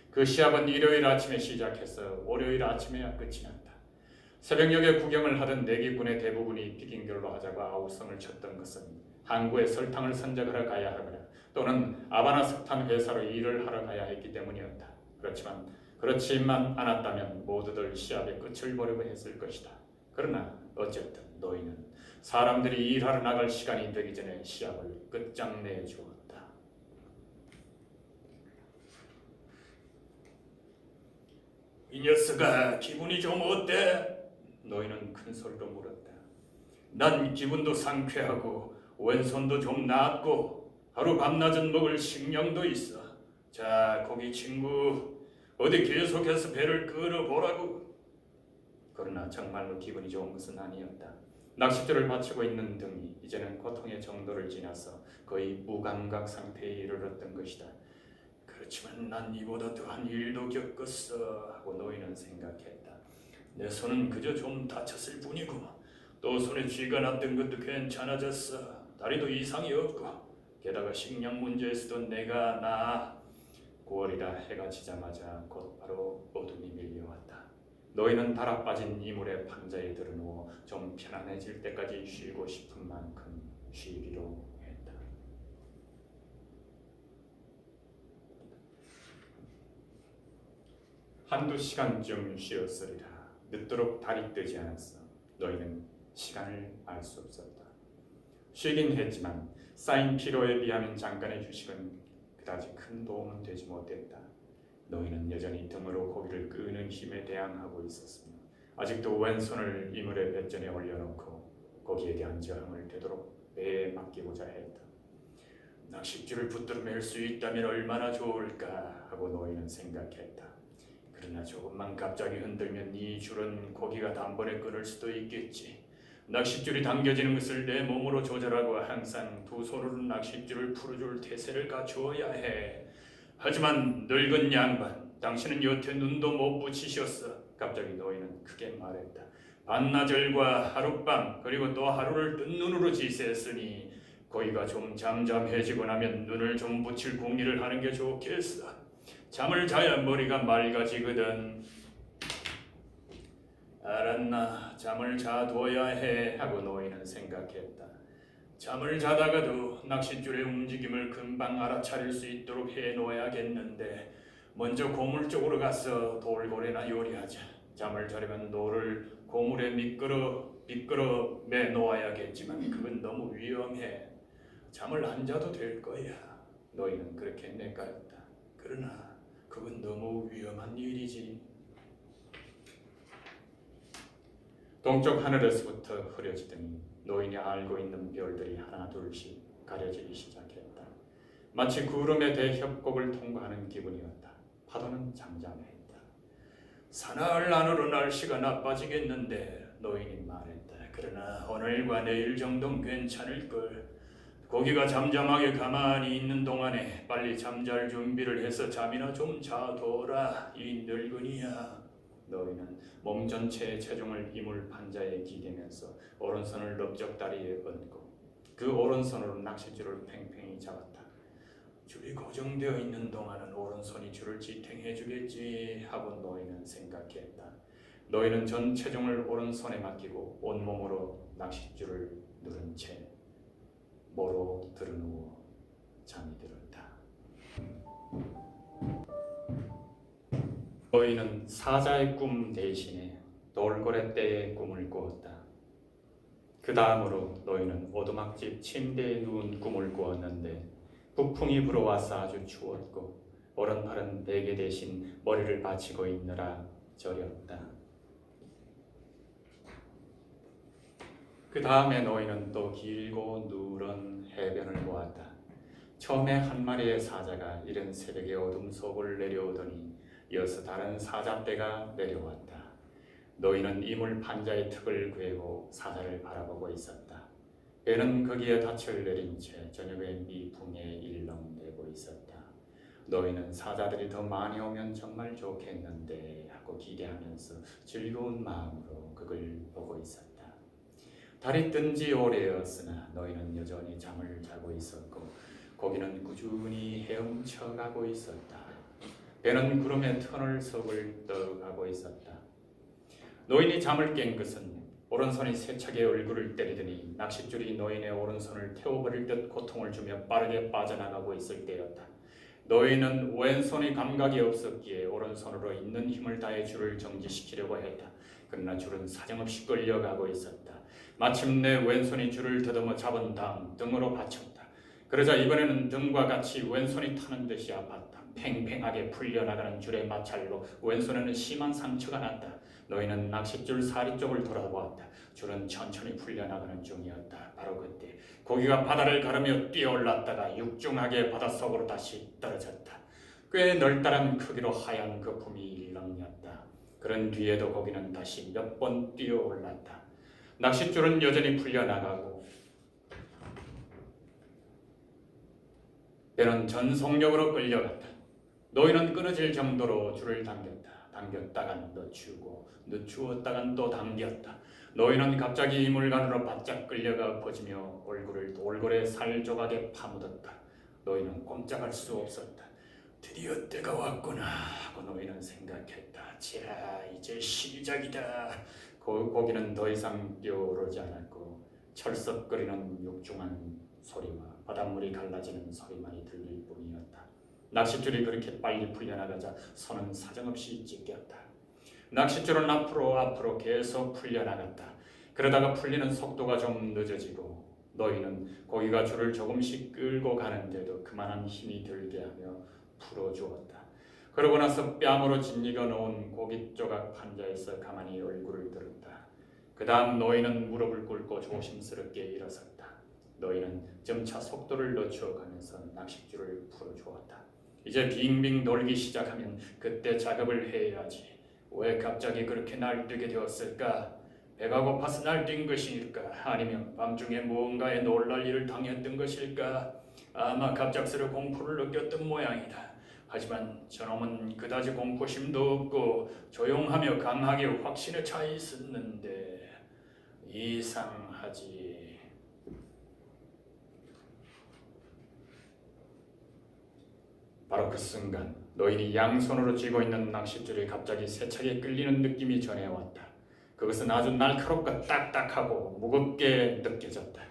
그 시합은 일요일 아침에 시작해서 월요일 아침에야 끝이 났다. 새벽녘에 구경을 하던 내기꾼의 대부분이 비긴 걸로 하자고 아우성을 쳤던 것은 항구에 설탕을 선적하러 가야 하거나 또는 아바나 석탄 회사로 일을 하러 가야 했기 때문이었다. 그렇지만 않았다면 모두들 시합의 끝을 보려고 했을 것이다. 그러나 어쨌든 노인은 사람들이 일하러 나갈 시간이 되기 전에 시합을 끝장내 주었다. 이 녀석아, 기분이 좀 어때? 노인은 큰 소리로 물었다. 난 기분도 상쾌하고 왼손도 좀 낫고 하루 밤낮은 먹을 식량도 있어. 자, 거기 친구, 어디 계속해서 배를 끌어보라고. 그러나 정말로 기분이 좋은 것은 아니었다. 낚싯줄을 받치고 있는 등이 이제는 고통의 정도를 지나서 거의 무감각 상태에 이르렀던 것이다. 그렇지만 난 이보다 더한 일도 겪었어 하고 노인은 생각했다. 내 손은 그저 좀 다쳤을 뿐이고 또 손에 쥐가 났던 것도 괜찮아졌어. 다리도 이상이 없고 게다가 식량 문제에서도 내가 나아. 9월이라 해가 지자마자 곧바로 어둠이 밀려왔다. 노인은 달아 빠진 이물의 판자에 들어누워 좀 편안해질 때까지 쉬고 싶은 만큼 쉬기로 했다. 한두 시간쯤 쉬었으리라. 늦도록 달이 뜨지 않았어. 노인은 시간을 알 수 없었다. 쉬긴 했지만 쌓인 피로에 비하면 잠깐의 휴식은 그다지 큰 도움은 되지 못했다. 노인은 여전히 등으로 고기를 끄는 힘에 대항하고 있었으며 아직도 왼손을 이물의 뱃전에 올려놓고 고기에 대한 저항을 되도록 배에 맡기고자 했다. 낚싯줄을 붙들어 맬 수 있다면 얼마나 좋을까 하고 노인은 생각했다. 그러나 조금만 갑자기 흔들면 이 줄은 고기가 단번에 끊을 수도 있겠지. 낚싯줄이 당겨지는 것을 내 몸으로 조절하고 항상 두 손으로 낚싯줄을 풀어줄 태세를 갖추어야 해. 하지만 늙은 양반, 당신은 여태 눈도 못 붙이셨어. 갑자기 노인은 크게 말했다. 반나절과 하룻밤 그리고 또 하루를 뜬 눈으로 지새했으니 고기가 좀 잠잠해지고 나면 눈을 좀 붙일 궁리를 하는 게 좋겠어. 잠을 자야 머리가 맑아지거든. 알았나? 잠을 자둬야 해 하고 노인은 생각했다. 잠을 자다가도 낚싯줄의 움직임을 금방 알아차릴 수 있도록 해놓아야겠는데 먼저 고물 쪽으로 가서 돌고래나 요리하자. 잠을 자려면 노를 고물에 미끄러 매놓아야겠지만 그건 너무 위험해. 잠을 안 자도 될 거야. 노인은 그렇게 내까였다. 그러나 그건 너무 위험한 일이지. 동쪽 하늘에서부터 흐려지더니 노인이 알고 있는 별들이 하나 둘씩 가려지기 시작했다. 마치 구름의 대협곡을 통과하는 기분이었다. 파도는 잠잠했다. 사나흘 안으로 날씨가 나빠지겠는데 노인이 말했다. 그러나 오늘과 내일 정도는 괜찮을걸. 고기가 잠잠하게 가만히 있는 동안에 빨리 잠잘 준비를 해서 잠이나 좀 자둬라. 이 늙은이야. 노인은 몸 전체의 체중을 이물 판자에 기대면서 오른손을 넓적다리에 얹고 그 오른손으로 낚싯줄을 팽팽히 잡았다. 줄이 고정되어 있는 동안은 오른손이 줄을 지탱해 주겠지 하고 노인은 생각했다. 노인은 전 체중을 오른손에 맡기고 온몸으로 낚싯줄을 누른 채 모로 드러누워 잠이 들었다. 노인은 사자의 꿈 대신에 돌고래 떼의 꿈을 꾸었다. 그 다음으로 노인은 오두막집 침대에 누운 꿈을 꾸었는데 북풍이 불어와서 아주 추웠고 오른팔은 베개 대신 머리를 받치고 있느라 저렸다. 그 다음에 노인은 또 길고 누런 해변을 보았다. 처음에 한 마리의 사자가 이른 새벽에 어둠 속을 내려오더니 이어서 다른 사자떼가 내려왔다. 노인은 이물 판자의 턱을 괴고 사자를 바라보고 있었다. 배는 거기에 닻을 내린 채 저녁의 미풍에 일렁대고 있었다. 노인은 사자들이 더 많이 오면 정말 좋겠는데 하고 기대하면서 즐거운 마음으로 그걸 보고 있었다. 달이 뜬 지 오래였으나 노인은 여전히 잠을 자고 있었고 고기는 꾸준히 헤엄쳐 가고 있었다. 배는 구름의 터널 속을 떠가고 있었다. 노인이 잠을 깬 것은 오른손이 세차게 얼굴을 때리더니 낚싯줄이 노인의 오른손을 태워버릴 듯 고통을 주며 빠르게 빠져나가고 있을 때였다. 노인은 왼손이 감각이 없었기에 오른손으로 있는 힘을 다해 줄을 정지시키려고 했다. 그러나 줄은 사정없이 끌려가고 있었다. 마침내 왼손이 줄을 더듬어 잡은 다음 등으로 받쳤다. 그러자 이번에는 등과 같이 왼손이 타는 듯이 아팠다. 팽팽하게 풀려나가는 줄의 마찰로 왼손에는 심한 상처가 났다. 노인은 낚싯줄 사리 쪽을 돌아보았다. 줄은 천천히 풀려나가는 중이었다. 바로 그때 고기가 바다를 가르며 뛰어올랐다가 육중하게 바닷속으로 다시 떨어졌다. 꽤 널따란 크기로 하얀 거품이 일렁였다. 그런 뒤에도 고기는 다시 몇 번 뛰어올랐다. 낚싯줄은 여전히 풀려나가고 배는 전속력으로 끌려갔다. 노인은 끊어질 정도로 줄을 당겼다. 당겼다간 늦추고 늦추었다간 또 당겼다. 노인은 갑자기 이물간으로 바짝 끌려가 엎어지며 얼굴을 돌고래 살 조각에 파묻었다. 노인은 꼼짝할 수 없었다. 드디어 때가 왔구나 하고 노인은 생각했다. 자, 이제 시작이다. 고기는 더 이상 뛰어오르지 않았고 철썩거리는 육중한 소리와 바닷물이 갈라지는 소리만이 들릴 뿐이었다. 낚싯줄이 그렇게 빨리 풀려나가자 손은 사정없이 찢겼다. 낚싯줄은 앞으로 계속 풀려나갔다. 그러다가 풀리는 속도가 좀 늦어지고 노인은 고기가 줄을 조금씩 끌고 가는데도 그만한 힘이 들게 하며 풀어주었다. 그러고 나서 뺨으로 짓이겨 놓은 고깃 조각 판자에서 가만히 얼굴을 들었다. 그 다음 노인은 무릎을 꿇고 조심스럽게 일어섰다. 노인은 점차 속도를 늦추어 가면서 낚싯줄을 풀어주었다. 이제 빙빙 돌기 시작하면 그때 작업을 해야지. 왜 갑자기 그렇게 날뛰게 되었을까? 배가 고파서 날뛴 것일까? 아니면 밤중에 무언가에 놀랄 일을 당했던 것일까? 아마 갑작스레 공포를 느꼈던 모양이다. 하지만 저놈은 그다지 공포심도 없고 조용하며 강하게 확신에 차 있었는데 이상하지. 바로 그 순간 노인이 양손으로 쥐고 있는 낚싯줄이 갑자기 세차게 끌리는 느낌이 전해왔다. 그것은 아주 날카롭고 딱딱하고 무겁게 느껴졌다.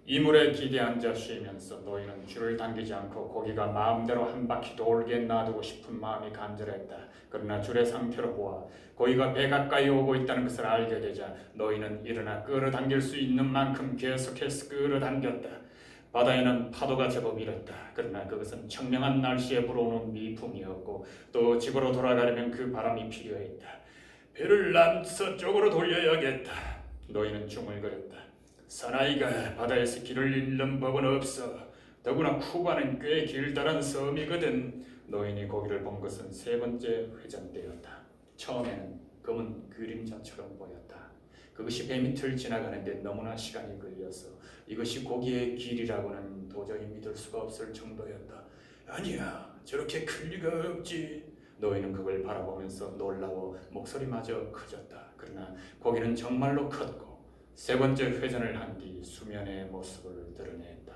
이물에 기대 앉아 쉬면서 노인은 줄을 당기지 않고 고기가 마음대로 한 바퀴 돌게 놔두고 싶은 마음이 간절했다. 그러나 줄의 상태로 보아 고기가 배 가까이 오고 있다는 것을 알게 되자 노인은 일어나 끌어당길 수 있는 만큼 계속해서 끌어당겼다. 바다에는 파도가 제법 일었다. 그러나 그것은 청명한 날씨에 불어오는 미풍이었고 또 집으로 돌아가려면 그 바람이 필요했다. 배를 남서쪽으로 돌려야겠다. 노인은 중얼거렸다. 사나이가 바다에서 길을 잃는 법은 없어. 더구나 쿠바는 꽤 길다란 섬이거든. 노인이 고기를 본 것은 세 번째 회전 때였다. 처음에는 검은 그림자처럼 보였다. 그것이 배 밑을 지나가는데 너무나 시간이 걸려서 이것이 고기의 길이라고는 도저히 믿을 수가 없을 정도였다. 아니야, 저렇게 클 리가 없지. 노인은 그걸 바라보면서 놀라워 목소리마저 커졌다. 그러나 고기는 정말로 컸고 세 번째 회전을 한 뒤 수면의 모습을 드러냈다.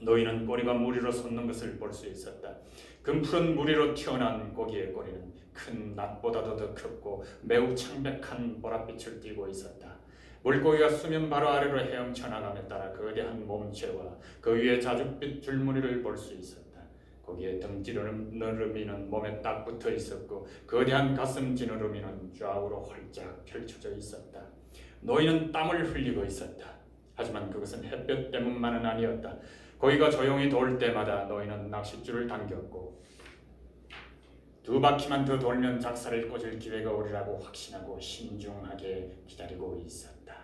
노인은 꼬리가 물 위로 솟는 것을 볼 수 있었다. 금푸른 물 위로 튀어나온 고기의 꼬리는 큰 낫보다도 더 컸고 매우 창백한 보랏빛을 띠고 있었다. 물고기가 수면 바로 아래로 헤엄쳐 나감에 따라 거대한 몸체와 그 위에 자줏빛 줄무늬를 볼 수 있었다. 거기에 등 지느러미는 몸에 딱 붙어 있었고 거대한 가슴 지느러미는 좌우로 활짝 펼쳐져 있었다. 노인은 땀을 흘리고 있었다. 하지만 그것은 햇볕 때문만은 아니었다. 고기가 조용히 돌 때마다 노인은 낚싯줄을 당겼고 두 바퀴만 더 돌면 작사를 꽂을 기회가 오리라고 확신하고 신중하게 기다리고 있었다.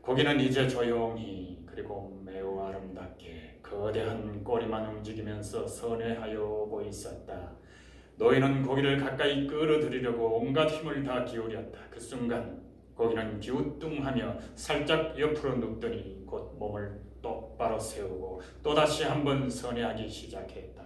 고기는 이제 조용히 그리고 매우 아름답게 거대한 꼬리만 움직이면서 선회하여 보였었다. 노인은 고기를 가까이 끌어들이려고 온갖 힘을 다 기울였다. 그 순간 고기는 기우뚱하며 살짝 옆으로 눕더니 곧 몸을 똑바로 세우고 또다시 한번 선회하기 시작했다.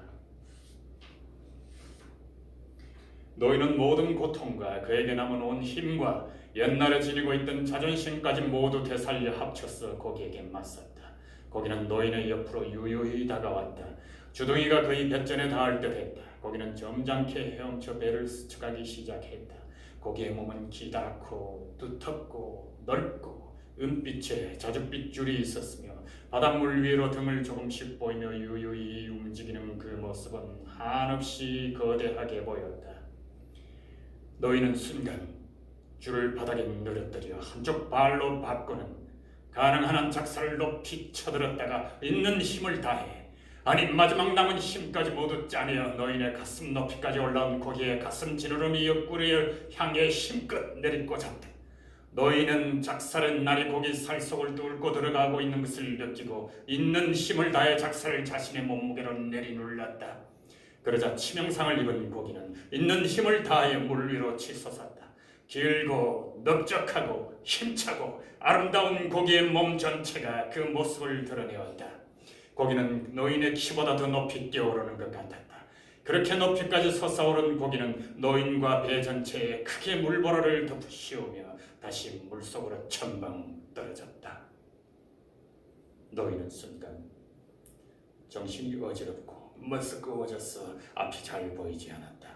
노인은 모든 고통과 그에게 남은 온 힘과 옛날에 지니고 있던 자존심까지 모두 되살려 합쳐서 고기에게 맞섰다. 고기는 노인의 옆으로 유유히 다가왔다. 주둥이가 그의 뱃전에 닿을 듯했다. 고기는 점잖게 헤엄쳐 배를 스쳐가기 시작했다. 고기의 몸은 기다랗고 두텁고 넓고 은빛에 자줏빛 줄이 있었으며 바닷물 위로 등을 조금씩 보이며 유유히 움직이는 그 모습은 한없이 거대하게 보였다. 노인은 순간 줄을 바닥에 늘어뜨려 한쪽 발로 밟고는 가능한 한 작사를 높이 쳐들었다가 있는 힘을 다해 마지막 남은 힘까지 모두 짜내어 노인의 가슴 높이까지 올라온 고기의 가슴 지느러미 옆구리를 향해 힘껏 내리꽂았다. 노인은 작살은 날이 고기 살속을 뚫고 들어가고 있는 것을 느끼고 있는 힘을 다해 작살을 자신의 몸무게로 내리눌렀다. 그러자 치명상을 입은 고기는 있는 힘을 다해 물 위로 치솟았다. 길고 넓적하고 힘차고 아름다운 고기의 몸 전체가 그 모습을 드러내었다. 고기는 노인의 키보다 더 높이 뛰어오르는 것 같았다. 그렇게 높이까지 솟아오른 고기는 노인과 배 전체에 크게 물보라를 덮으시우며 다시 물속으로 첨벙 떨어졌다. 노인은 순간 정신이 어지럽고 머쓱거워져서 앞이 잘 보이지 않았다.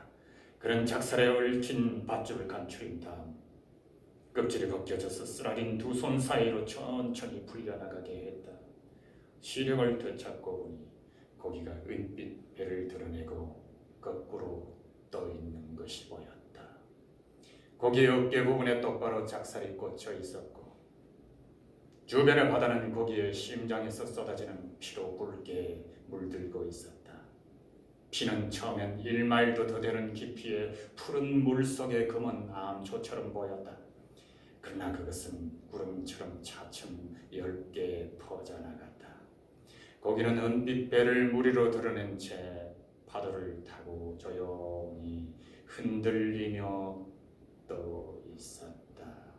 그는 작살에 얽힌 밧줄을 감추린 다음 껍질이 벗겨져서 쓰라린 두 손 사이로 천천히 풀려나가게 했다. 시력을 되찾고 보니 고기가 은빛 배를 드러내고 거꾸로 떠 있는 것이 보였다. 고기의 어깨 부분에 똑바로 작살이 꽂혀 있었고 주변의 바다는 고기의 심장에서 쏟아지는 피로 붉게 물들고 있었다. 피는 처음엔 1마일도 더 되는 깊이의 푸른 물속의 검은 암초처럼 보였다. 그러나 그것은 구름처럼 차츰 엷게 퍼져나갔다. 고기는 은빛 배를 무리로 드러낸 채 파도를 타고 조용히 흔들리며 떠 있었다.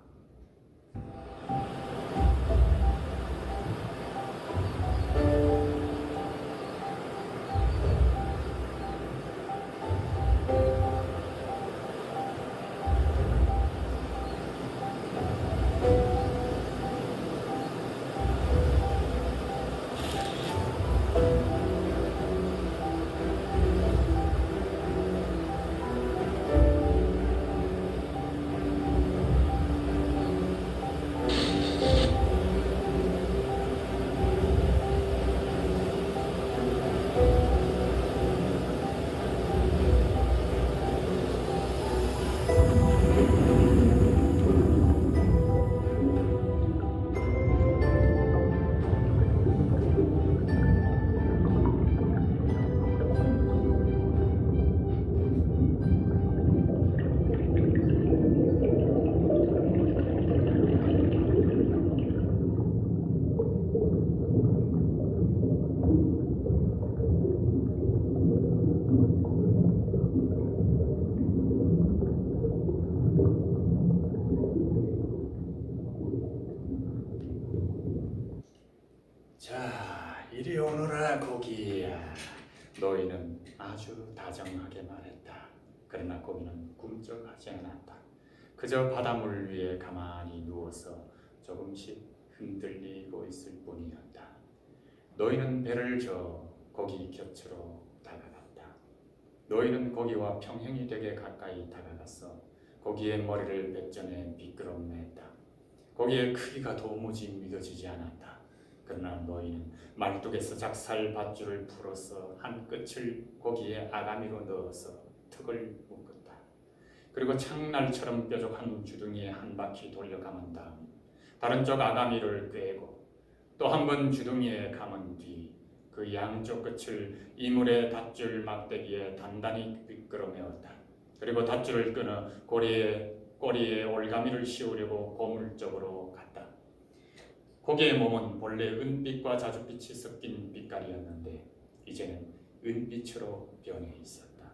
자, 이리 오너라 고기야. 너희는 아주 다정하게 말했다. 그러나 고기는 꿈쩍하지 않았다. 그저 바닷물 위에 가만히 누워서 조금씩 흔들리고 있을 뿐이었다. 너희는 배를 저 고기 곁으로 다가갔다. 너희는 고기와 평행이 되게 가까이 다가갔어 고기의 머리를 백전에 미끄럼냈다. 고기의 크기가 도무지 믿어지지 않았다. 그러나 너희는 말뚝에서 작살 밧줄을 풀어서 한 끝을 고기의 아가미로 넣어서 턱을 묶었다. 그리고 창날처럼 뾰족한 주둥이에 한 바퀴 돌려 감은 다음 다른 쪽 아가미를 꿰고 또 한 번 주둥이에 감은 뒤 그 양쪽 끝을 이물의 닷줄 막대기에 단단히 미끄러 메었다. 그리고 닷줄을 끊어 꼬리에 올가미를 씌우려고 고물 쪽으로 갔다. 고기의 몸은 본래 은빛과 자줏빛이 섞인 빛깔이었는데 이제는 은빛으로 변해 있었다.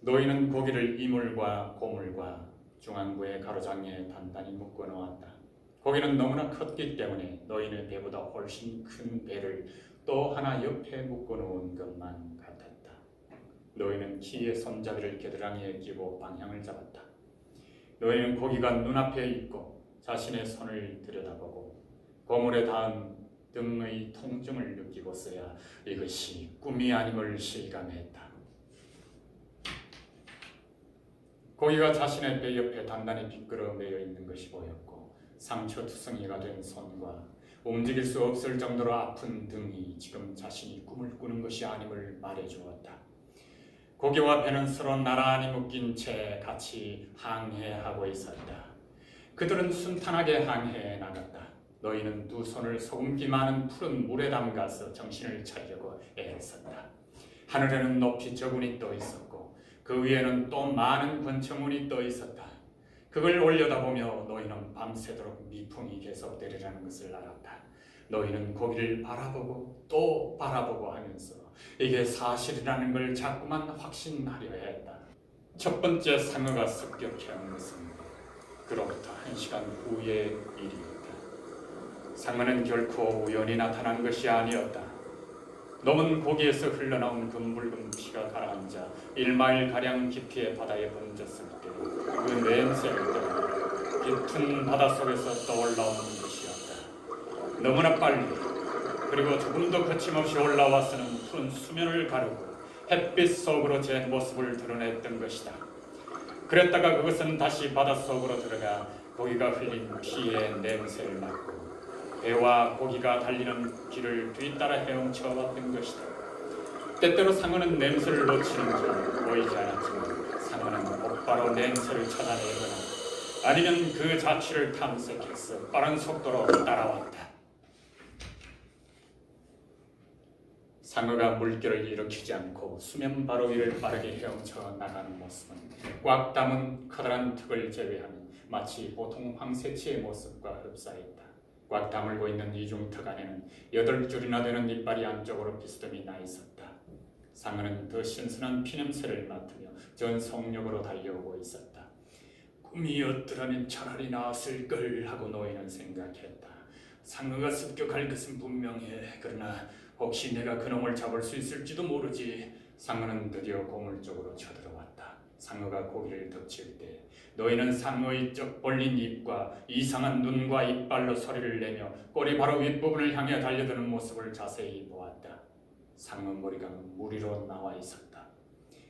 너희는 고기를 이물과 고물과 중앙부의 가로장에 단단히 묶어 놓았다. 고기는 너무나 컸기 때문에 너희는 배보다 훨씬 큰 배를 또 하나 옆에 묶어 놓은 것만 같았다. 너희는 키의 손잡이를 겨드랑이에 끼고 방향을 잡았다. 너희는 고기가 눈앞에 있고 자신의 손을 들여다보고 고물에 닿은 등의 통증을 느끼고서야 이것이 꿈이 아님을 실감했다. 고기가 자신의 배 옆에 단단히 미끄러 매여 있는 것이 보였고 상처투성이가 된 손과 움직일 수 없을 정도로 아픈 등이 지금 자신이 꿈을 꾸는 것이 아님을 말해주었다. 고기와 배는 서로 나란히 묶인 채 같이 항해하고 있었다. 그들은 순탄하게 항해해 나갔다. 너희는 두 손을 소금기 많은 푸른 물에 담가서 정신을 차리려고 애를 썼다. 하늘에는 높이 저군이 떠 있었고 그 위에는 또 많은 권총문이 떠 있었다. 그걸 올려다보며 너희는 밤새도록 미풍이 계속되리라는 것을 알았다. 너희는 고기를 바라보고 또 바라보고 하면서 이게 사실이라는 걸 자꾸만 확신하려 했다. 첫 번째 상어가 습격한 것은 그로부터 1시간 후의 일이었다. 상어는 결코 우연히 나타난 것이 아니었다. 놈은 고기에서 흘러나온 금붉은 피가 가라앉아 1마일가량 깊이의 바다에 번졌을 때 그 냄새를 때문에 깊은 바닷속에서 떠올라오는 것이었다. 너무나 빨리 그리고 조금도 거침없이 올라와서는 푸른 수면을 가르고 햇빛 속으로 제 모습을 드러냈던 것이다. 그랬다가 그것은 다시 바닷속으로 들어가 고기가 흘린 피의 냄새를 맡고 배와 고기가 달리는 길을 뒤따라 헤엄쳐 왔던 것이다. 때때로 상어는 냄새를 놓치는 줄 보이지 않았지만 상어는 곧바로 냄새를 찾아내거나 아니면 그 자취를 탐색해서 빠른 속도로 따라왔다. 상어가 물결을 일으키지 않고 수면 바로 위를 빠르게 헤엄쳐 나가는 모습은 꽉 담은 커다란 턱을 제외하면 마치 보통 황새치의 모습과 흡사했다. 꽉 다물고 있는 이중턱 안에는 8줄이나 되는 이빨이 안쪽으로 비스듬히 나 있었다. 상어는 더 신선한 피냄새를 맡으며 전속력으로 달려오고 있었다. 꿈이었더라면 차라리 나았을 걸 하고 노인은 생각했다. 상어가 습격할 것은 분명해. 그러나 혹시 내가 그놈을 잡을 수 있을지도 모르지. 상어는 드디어 고물 쪽으로 쳐들어왔다. 상어가 고기를 덮칠 때 노인은 상어의 쩍 벌린 입과 이상한 눈과 이빨로 소리를 내며 꼬리 바로 윗부분을 향해 달려드는 모습을 자세히 보았다. 상어 머리가 물 위로 나와 있었다.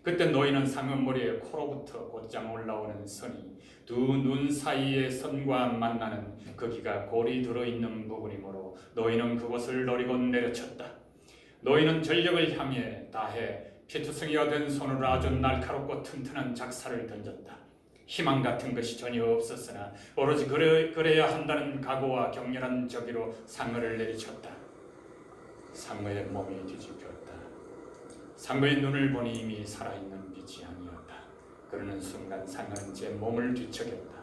그때 노인은 상어 머리에 코로부터 곧장 올라오는 선이 두 눈 사이의 선과 만나는 거기가 골이 들어있는 부분이므로 노인은 그곳을 노리고 내려쳤다. 노인은 전력을 향해 다해 피투성이가 된 손으로 아주 날카롭고 튼튼한 작사를 던졌다. 희망 같은 것이 전혀 없었으나 오로지 그래야 한다는 각오와 격렬한 저기로 상어를 내리쳤다. 상어의 몸이 뒤집혔다. 상어의 눈을 보니 이미 살아있는 빛이 아니었다. 그러는 순간 상어는 제 몸을 뒤척였다.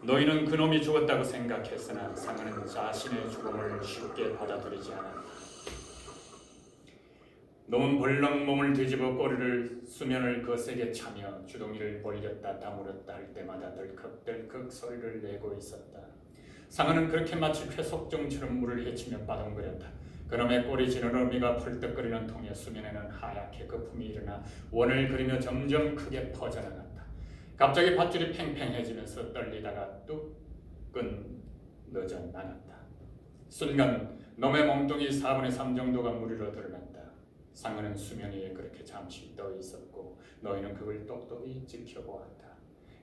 노인은 그놈이 죽었다고 생각했으나 상어는 자신의 죽음을 쉽게 받아들이지 않았다. 놈은 벌렁 몸을 뒤집어 꼬리를 수면을 거세게 차며 주둥이를 벌렸다 다물었다 할 때마다 덜컥덜컥 소리를 내고 있었다. 상어는 그렇게 마치 회속종처럼 물을 헤치며 바둥거렸다. 그놈의 꼬리 지느러미가 펄떡거리는 통에 수면에는 하얗게 거품이 일어나 원을 그리며 점점 크게 퍼져나갔다. 갑자기 밧줄이 팽팽해지면서 떨리다가 뚝은 늦어나갔다. 순간 놈의 몸뚱이 4분의 3 정도가 물 위로 드러났다. 상어는 수면 위에 그렇게 잠시 떠 있었고 노인은 그걸 똑똑히 지켜보았다.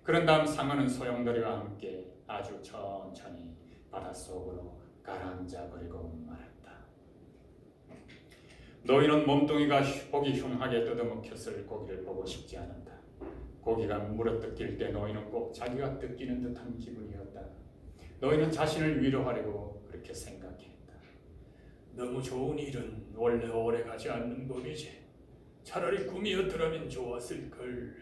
그런 다음 상어는 소용돌이와 함께 아주 천천히 바닷속으로 가라앉아 버리고 말았다. 노인은 몸뚱이가 보기 흉하게 뜯어먹혔을 고기를 보고 싶지 않았다. 고기가 물어 뜯길 때 노인은 꼭 자기가 뜯기는 듯한 기분이었다. 노인은 자신을 위로하려고 그렇게 생각했다. 너무 좋은 일은 원래 오래가지 않는 법이지. 차라리 꿈이었더라면 좋았을 걸.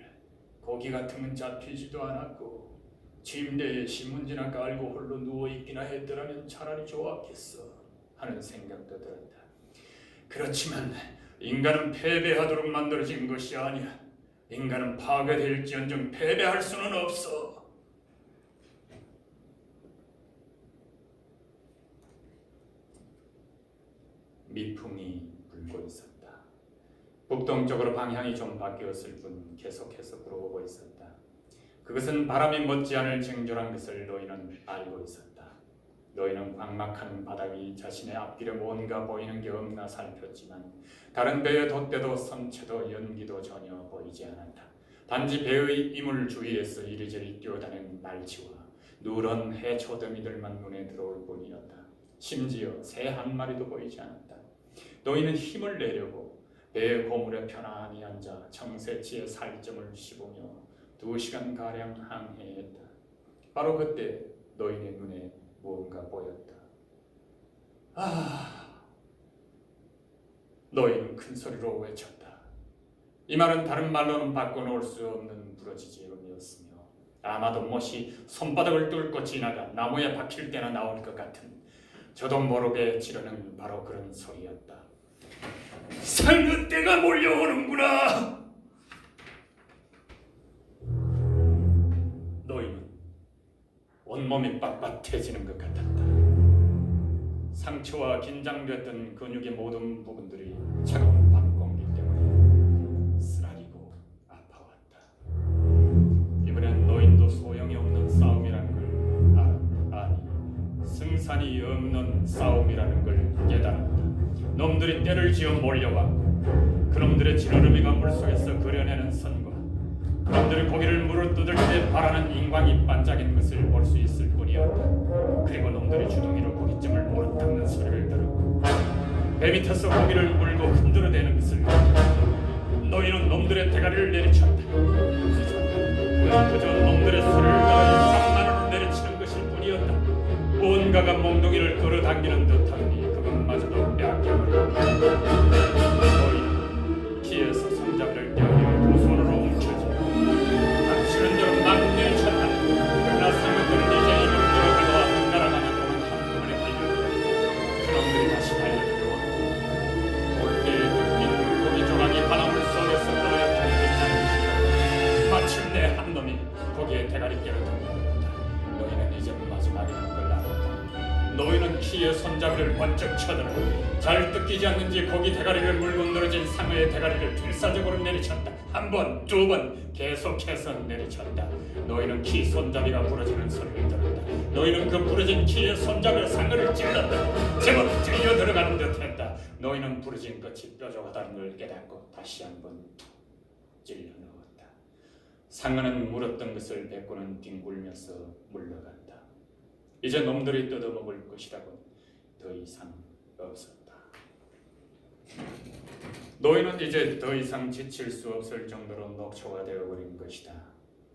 고기 같으면 잡히지도 않았고 침대에 신문지나 깔고 홀로 누워있기나 했더라면 차라리 좋았겠어 하는 생각도 들었다. 그렇지만 인간은 패배하도록 만들어진 것이 아니야. 인간은 파괴될지언정 패배할 수는 없어. 미풍이 불고 있었다. 북동쪽으로 방향이 좀 바뀌었을 뿐 계속해서 불어오고 있었다. 그것은 바람이 멎지 않을 쟁졸한 것을 노인은 알고 있었다. 노인은 광막한 바닥이 자신의 앞길에 뭔가 보이는 게 없나 살폈지만 다른 배의 돛대도 선체도 연기도 전혀 보이지 않았다. 단지 배의 이물 주위에서 이리저리 뛰어다니는 날치와 누런 해초더미들만 눈에 들어올 뿐이었다. 심지어 새 한 마리도 보이지 않았다. 노인은 힘을 내려고 배의 고물에 편안히 앉아 청새치의 살점을 씹으며 2시간가량 항해했다. 바로 그때 노인의 눈에 무언가 보였다. 노인은 큰 소리로 외쳤다. 이 말은 다른 말로는 바꿔놓을 수 없는 부러지지음이었으며 아마도 못이 손바닥을 뚫고 지나가 나무에 박힐 때나 나올 것 같은 저도 모르게 지르는 바로 그런 소리였다. 상어 때가 몰려오는구나. 노인은 온몸이 빳빳해지는 것 같았다. 상처와 긴장됐던 근육의 모든 부분들이 차가운 밤 공기 때문에 쓰라리고 아파왔다. 이번엔 노인도 소용이 없는 싸움이라는 걸 아니 승산이 없는 싸움이라는 걸 깨달았다. 놈들이 때를 지어 몰려왔고 그놈들의 지느러미가 물속에서 그려내는 선과 그놈들이 고기를 물어 뜯을 때 바라는 인광이 반짝이는 것을 볼 수 있을 뿐이었다. 그리고 놈들이 주둥이로 고깃점을 물어뜯는 소리를 들었고 배 밑에서 고기를 물고 흔들어대는 것을 노인은 놈들의 대가리를 내리쳤다. 그저 놈들의 손을 따라 3만원을 내리치는 것일 뿐이었다. 무언가가 몽둥이를 끌어당기는 듯하더니 그것마저도 빼앗겨버렸다. 손잡이를 번쩍 쳐들어 잘 뜯기지 않는지 고기 대가리를 물고 늘어진 상어의 대가리를 필사적으로 내리쳤다. 한 번, 두 번 계속해서 내리쳤다. 너희는 키 손잡이가 부러지는 소리를 들었다. 너희는 그 부러진 키의 손잡이로 상어를 찔렀다. 제법 들려 들어가는 듯했다. 너희는 부러진 끝이 뾰족하다는 걸 깨닫고 다시 한번 찔러 넣었다. 상어는 물었던 것을 뱉고는 뒹굴면서 물러간다. 이제 놈들이 뜯어먹을 것이라고 더 이상 없었다. 너희는 이제 더 이상 지칠 수 없을 정도로 녹초가 되어버린 것이다.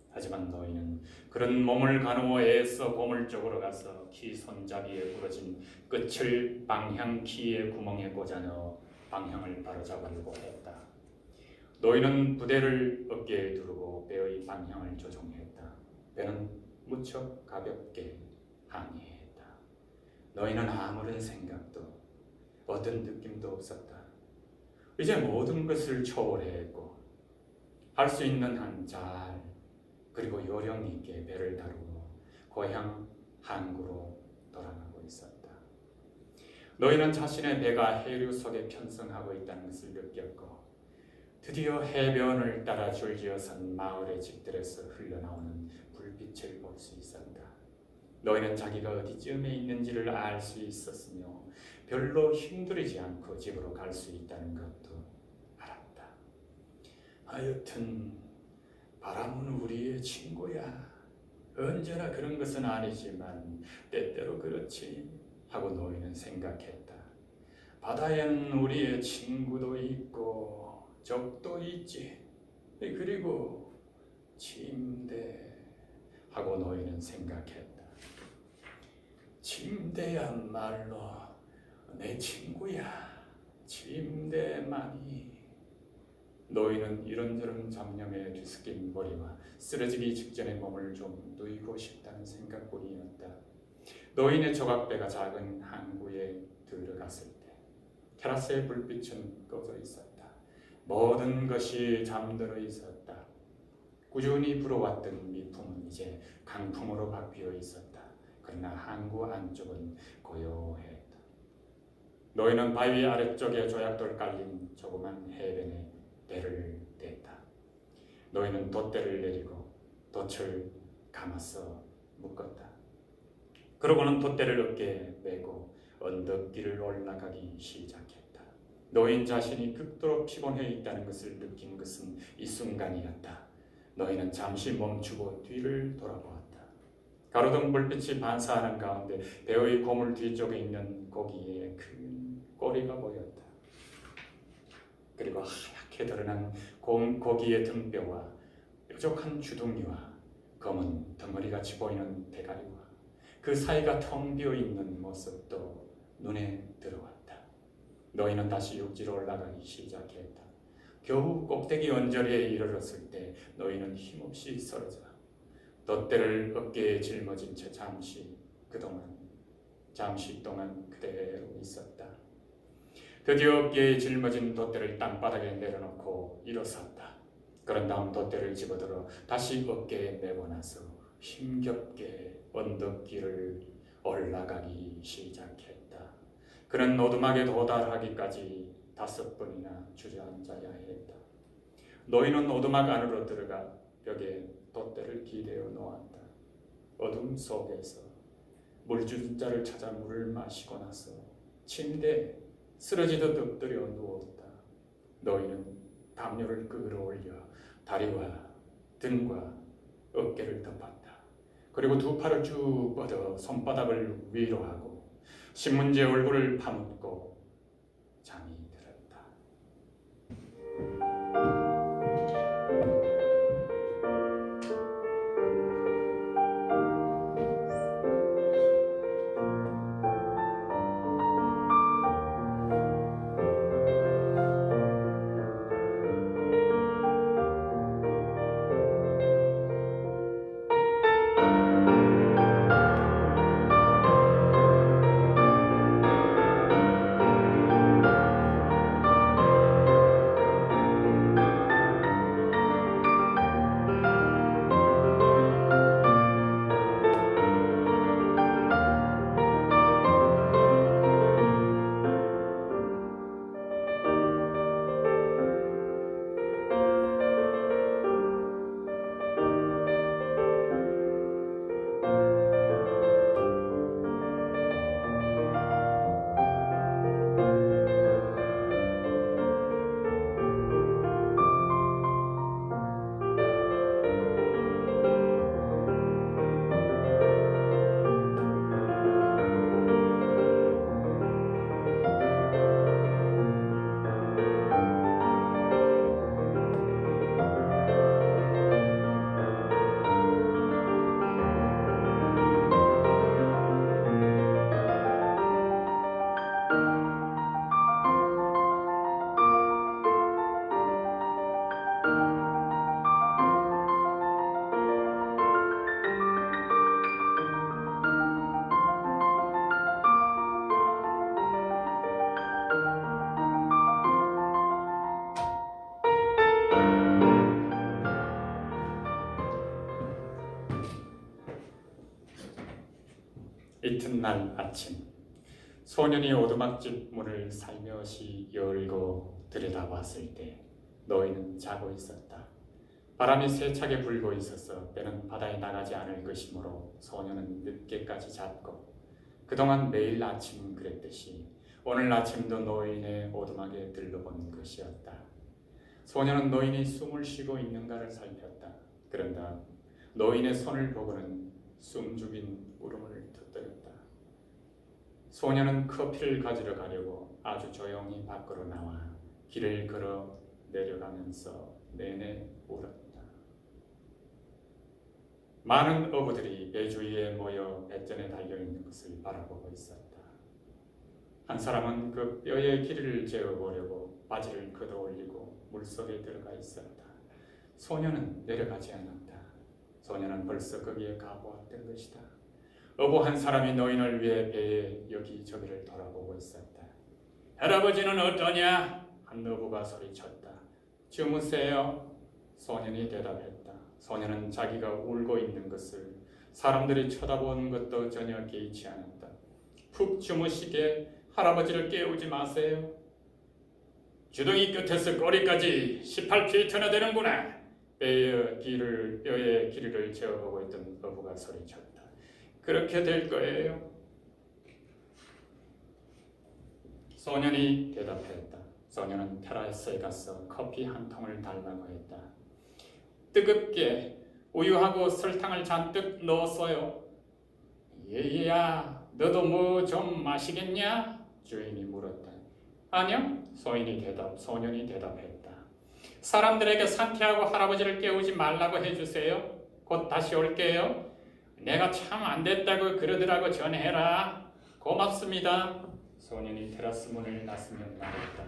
하지만 너희는 그런 몸을 가누어 애써 고물 쪽으로 가서 키 손잡이에 부러진 끝을 방향 키의 구멍에 꽂아 넣어 방향을 바로잡으려고 했다. 너희는 부대를 어깨에 두르고 배의 방향을 조종했다. 배는 무척 가볍게 항해했다. 너희는 아무런 생각도 어떤 느낌도 없었다. 이제 모든 것을 초월했고 할 수 있는 한 잘 그리고 요령 있게 배를 다루고 고향 항구로 돌아가고 있었다. 너희는 자신의 배가 해류 속에 편성하고 있다는 것을 느꼈고 드디어 해변을 따라 줄지어선 마을의 집들에서 흘러나오는 불빛을 볼 수 있었다. 너희는 자기가 어디쯤에 있는지를 알 수 있었으며 별로 힘들이지 않고 집으로 갈 수 있다는 것도 알았다. 하여튼 바람은 우리의 친구야. 언제나 그런 것은 아니지만 때때로 그렇지 하고 너희는 생각했다. 바다에는 우리의 친구도 있고 적도 있지. 그리고 침대 하고 너희는 생각했다. 침대야말로 내 친구야. 침대만이. 너희는 이런저런 잡념에 뒤섞인 머리와 쓰러지기 직전의 몸을 좀 누이고 싶다는 생각뿐이었다. 너희네 조각배가 작은 항구에 들어갔을 때 테라스의 불빛은 꺼져 있었다. 모든 것이 잠들어 있었다. 꾸준히 불어왔던 미풍은 이제 강풍으로 바뀌어 있었다. 그러나 항구 안쪽은 고요했다. 너희는 바위 아래쪽에 조약돌 깔린 조그만 해변에 배를 댔다. 너희는 돛대를 내리고 돛을 감아서 묶었다. 그러고는 돛대를 어깨에 메고 언덕길을 올라가기 시작했다. 너희 자신이 극도로 피곤해 있다는 것을 느낀 것은 이 순간이었다. 너희는 잠시 멈추고 뒤를 돌아보았다. 가로등 불빛이 반사하는 가운데 배의 고물 뒤쪽에 있는 고기의 큰 꼬리가 보였다. 그리고 하얗게 드러난 고기의 등뼈와 뾰족한 주둥이와 검은 덩어리같이 보이는 대가리와 그 사이가 텅 비어있는 모습도 눈에 들어왔다. 너희는 다시 육지로 올라가기 시작했다. 겨우 꼭대기 언저리에 이르렀을 때 너희는 힘없이 쓰러져 돛대를 어깨에 짊어진 채 잠시 동안 그대로 있었다. 드디어 어깨에 짊어진 돛대를 땅바닥에 내려놓고 일어섰다. 그런 다음 돛대를 집어들어 다시 어깨에 메고 나서 힘겹게 언덕길을 올라가기 시작했다. 그는 오두막에 도달하기까지 5번이나 주저앉아야 했다. 너희는 오두막 안으로 들어가 벽에 돛대를 기대어 놓았다. 어둠 속에서 물주전자를 찾아 물을 마시고 나서 침대에 쓰러지듯 엎드려 누웠다. 너희는 담요를 끌어올려 다리와 등과 어깨를 덮었다. 그리고 두 팔을 쭉 뻗어 손바닥을 위로 하고 신문지에 얼굴을 파묻고 잠이 들었다. 이튿날 아침 소년이 오두막집 문을 살며시 열고 들여다봤을 때 노인은 자고 있었다. 바람이 세차게 불고 있어서 때는 바다에 나가지 않을 것이므로 소년은 늦게까지 잤고 그동안 매일 아침 그랬듯이 오늘 아침도 노인의 오두막에 들러본 것이었다. 소년은 노인이 숨을 쉬고 있는가를 살폈다. 그런다 노인의 손을 보고는 숨죽인 울음을 터뜨렸다. 소년은 커피를 가지러 가려고 아주 조용히 밖으로 나와 길을 걸어 내려가면서 내내 울었다. 많은 어부들이 배 주위에 모여 배전에 달려있는 것을 바라보고 있었다. 한 사람은 그 뼈의 길이를 재어보려고 바지를 걷어올리고 물속에 들어가 있었다. 소년은 내려가지 않았다. 소년은 벌써 거기에 가보았던 것이다. 어부 한 사람이 노인을 위해 배에 여기저기를 돌아보고 있었다. 할아버지는 어떠냐? 한 어부가 소리쳤다. 주무세요. 소년이 대답했다. 소년은 자기가 울고 있는 것을 사람들이 쳐다보는 것도 전혀 개의치 않았다. 푹 주무시게 할아버지를 깨우지 마세요. 주둥이 끝에서 꼬리까지 18피트나 되는구나. 뼈의 길이를 재어보고 있던 어부가 소리쳤다. 그렇게 될 거예요. 소년이 대답했다. 소년은 테라스에 가서 커피 한 통을 달라고 했다. 뜨겁게 우유하고 설탕을 잔뜩 넣었어요. 얘야, 너도 뭐 좀 마시겠냐? 주인이 물었다. 아니요, 소년이 대답했다. 사람들에게 상쾌하고 할아버지를 깨우지 말라고 해주세요. 곧 다시 올게요. 내가 참 안 됐다고 그러더라고 전해라. 고맙습니다. 소년이 테라스 문을 나서며 말했다.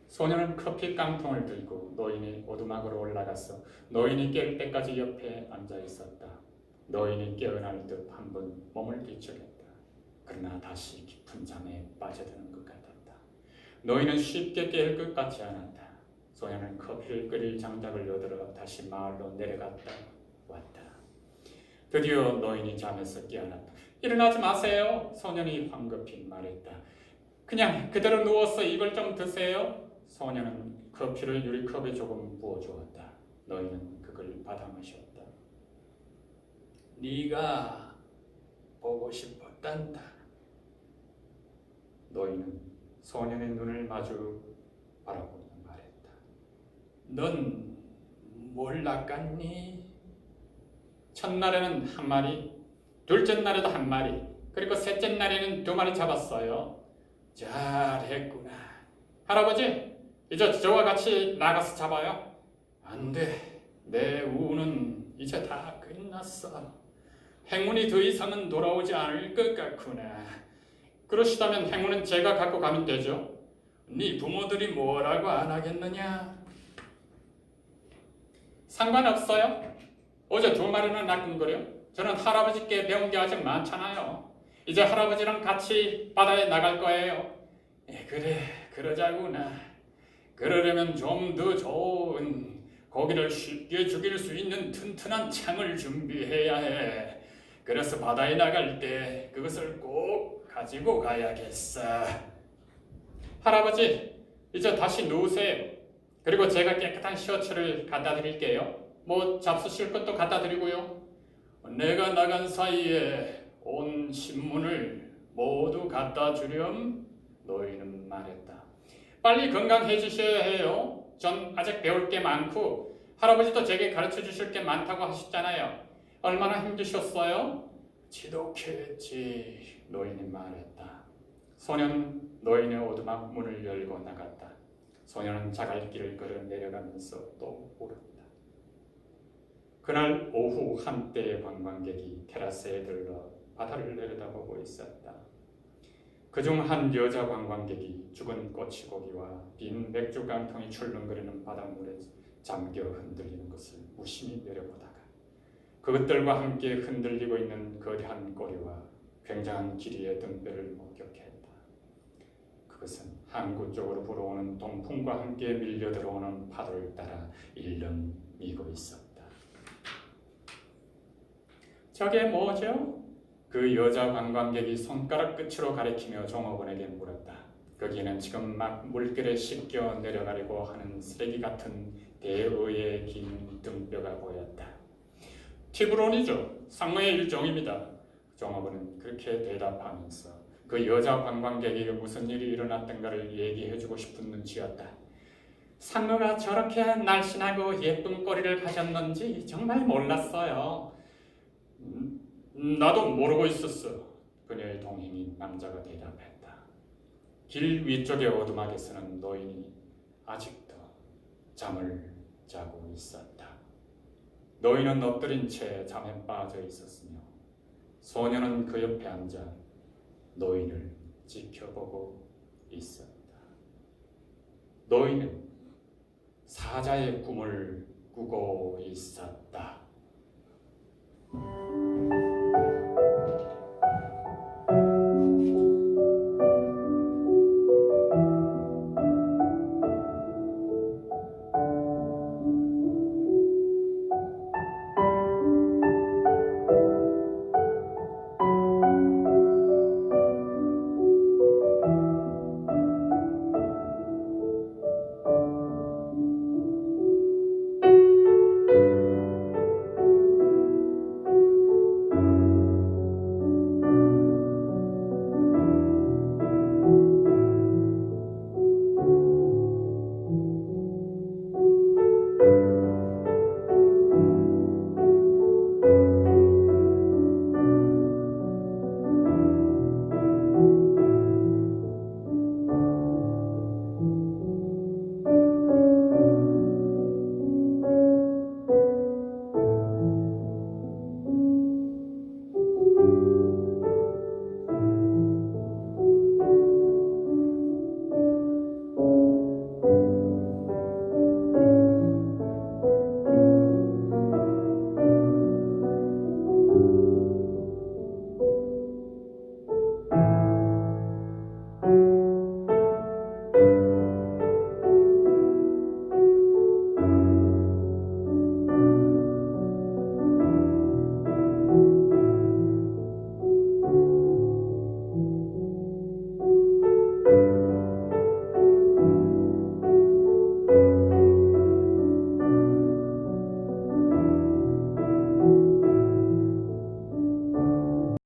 소년은 커피 깡통을 들고 노인이 오두막으로 올라가서 노인이 깰 때까지 옆에 앉아 있었다. 노인이 깨어날 듯 한 번 몸을 뒤척였다. 그러나 다시 깊은 잠에 빠져드는 것 같았다. 노인은 쉽게 깰 것 같지 않았다. 소년은 커피를 끓일 장작을 여들어 다시 마을로 내려갔다 왔다. 드디어 노인이 잠에서 깨어났다. 일어나지 마세요. 소년이 황급히 말했다. 그냥 그대로 누워서 이걸 좀 드세요. 소년은 커피를 유리컵에 조금 부어주었다. 노인은 그걸 받아 마셨다. 네가 보고 싶었단다. 노인은 소년의 눈을 마주 바라보며 말했다. 넌 뭘 낚았니? 첫날에는 한 마리, 둘째 날에도 한 마리, 그리고 셋째 날에는 2마리 잡았어요. 잘했구나. 할아버지, 이제 저와 같이 나가서 잡아요. 안 돼. 내 우는 이제 다 끝났어. 행운이 더 이상은 돌아오지 않을 것 같구나. 그러시다면 행운은 제가 갖고 가면 되죠. 네 부모들이 뭐라고 안 하겠느냐? 상관없어요. 어제 2마리는 낚은 거요. 저는 할아버지께 배운 게 아직 많잖아요. 이제 할아버지랑 같이 바다에 나갈 거예요. 그래, 그러자구나. 그러려면 좀 더 좋은 고기를 쉽게 죽일 수 있는 튼튼한 창을 준비해야 해. 그래서 바다에 나갈 때 그것을 꼭 가지고 가야겠어. 할아버지, 이제 다시 누우세요. 그리고 제가 깨끗한 셔츠를 갖다 드릴게요. 뭐 잡수실 것도 갖다 드리고요. 내가 나간 사이에 온 신문을 모두 갖다 주렴. 노인은 말했다. 빨리 건강해지셔야 해요. 전 아직 배울 게 많고 할아버지도 제게 가르쳐 주실 게 많다고 하셨잖아요. 얼마나 힘드셨어요? 지독했지. 노인이 말했다. 소년은 노인의 오두막 문을 열고 나갔다. 소년은 자갈길을 걸어 내려가면서 또 울었다. 그날 오후 한때의 관광객이 테라스에 들러 바다를 내려다보고 있었다. 그중 한 여자 관광객이 죽은 꼬치고기와 빈 맥주 깡통이 출렁거리는 바닷물에 잠겨 흔들리는 것을 무심히 내려보다가 그것들과 함께 흔들리고 있는 거대한 꼬리와 굉장한 길이의 등뼈를 목격했다. 그것은 항구 쪽으로 불어오는 동풍과 함께 밀려 들어오는 파도를 따라 일렁이고 있었다. 저게 뭐죠? 그 여자 관광객이 손가락 끝으로 가리키며 종업원에게 물었다. 거기에는 지금 막 물결에 씻겨 내려가려고 하는 쓰레기 같은 대어의 긴 등뼈가 보였다. 티브론이죠. 상어의 일종입니다. 종업원은 그렇게 대답하면서 그 여자 관광객에게 무슨 일이 일어났던가를 얘기해주고 싶은 눈치였다. 상어가 저렇게 날씬하고 예쁜 꼬리를 가졌는지 정말 몰랐어요. 나도 모르고 있었어. 그녀의 동행인 남자가 대답했다. 길 위쪽의 오두막에서는 노인이 아직도 잠을 자고 있었다. 노인은 엎드린 채 잠에 빠져 있었으며 소녀는 그 옆에 앉아 노인을 지켜보고 있었다. 노인은 사자의 꿈을 꾸고 있었다.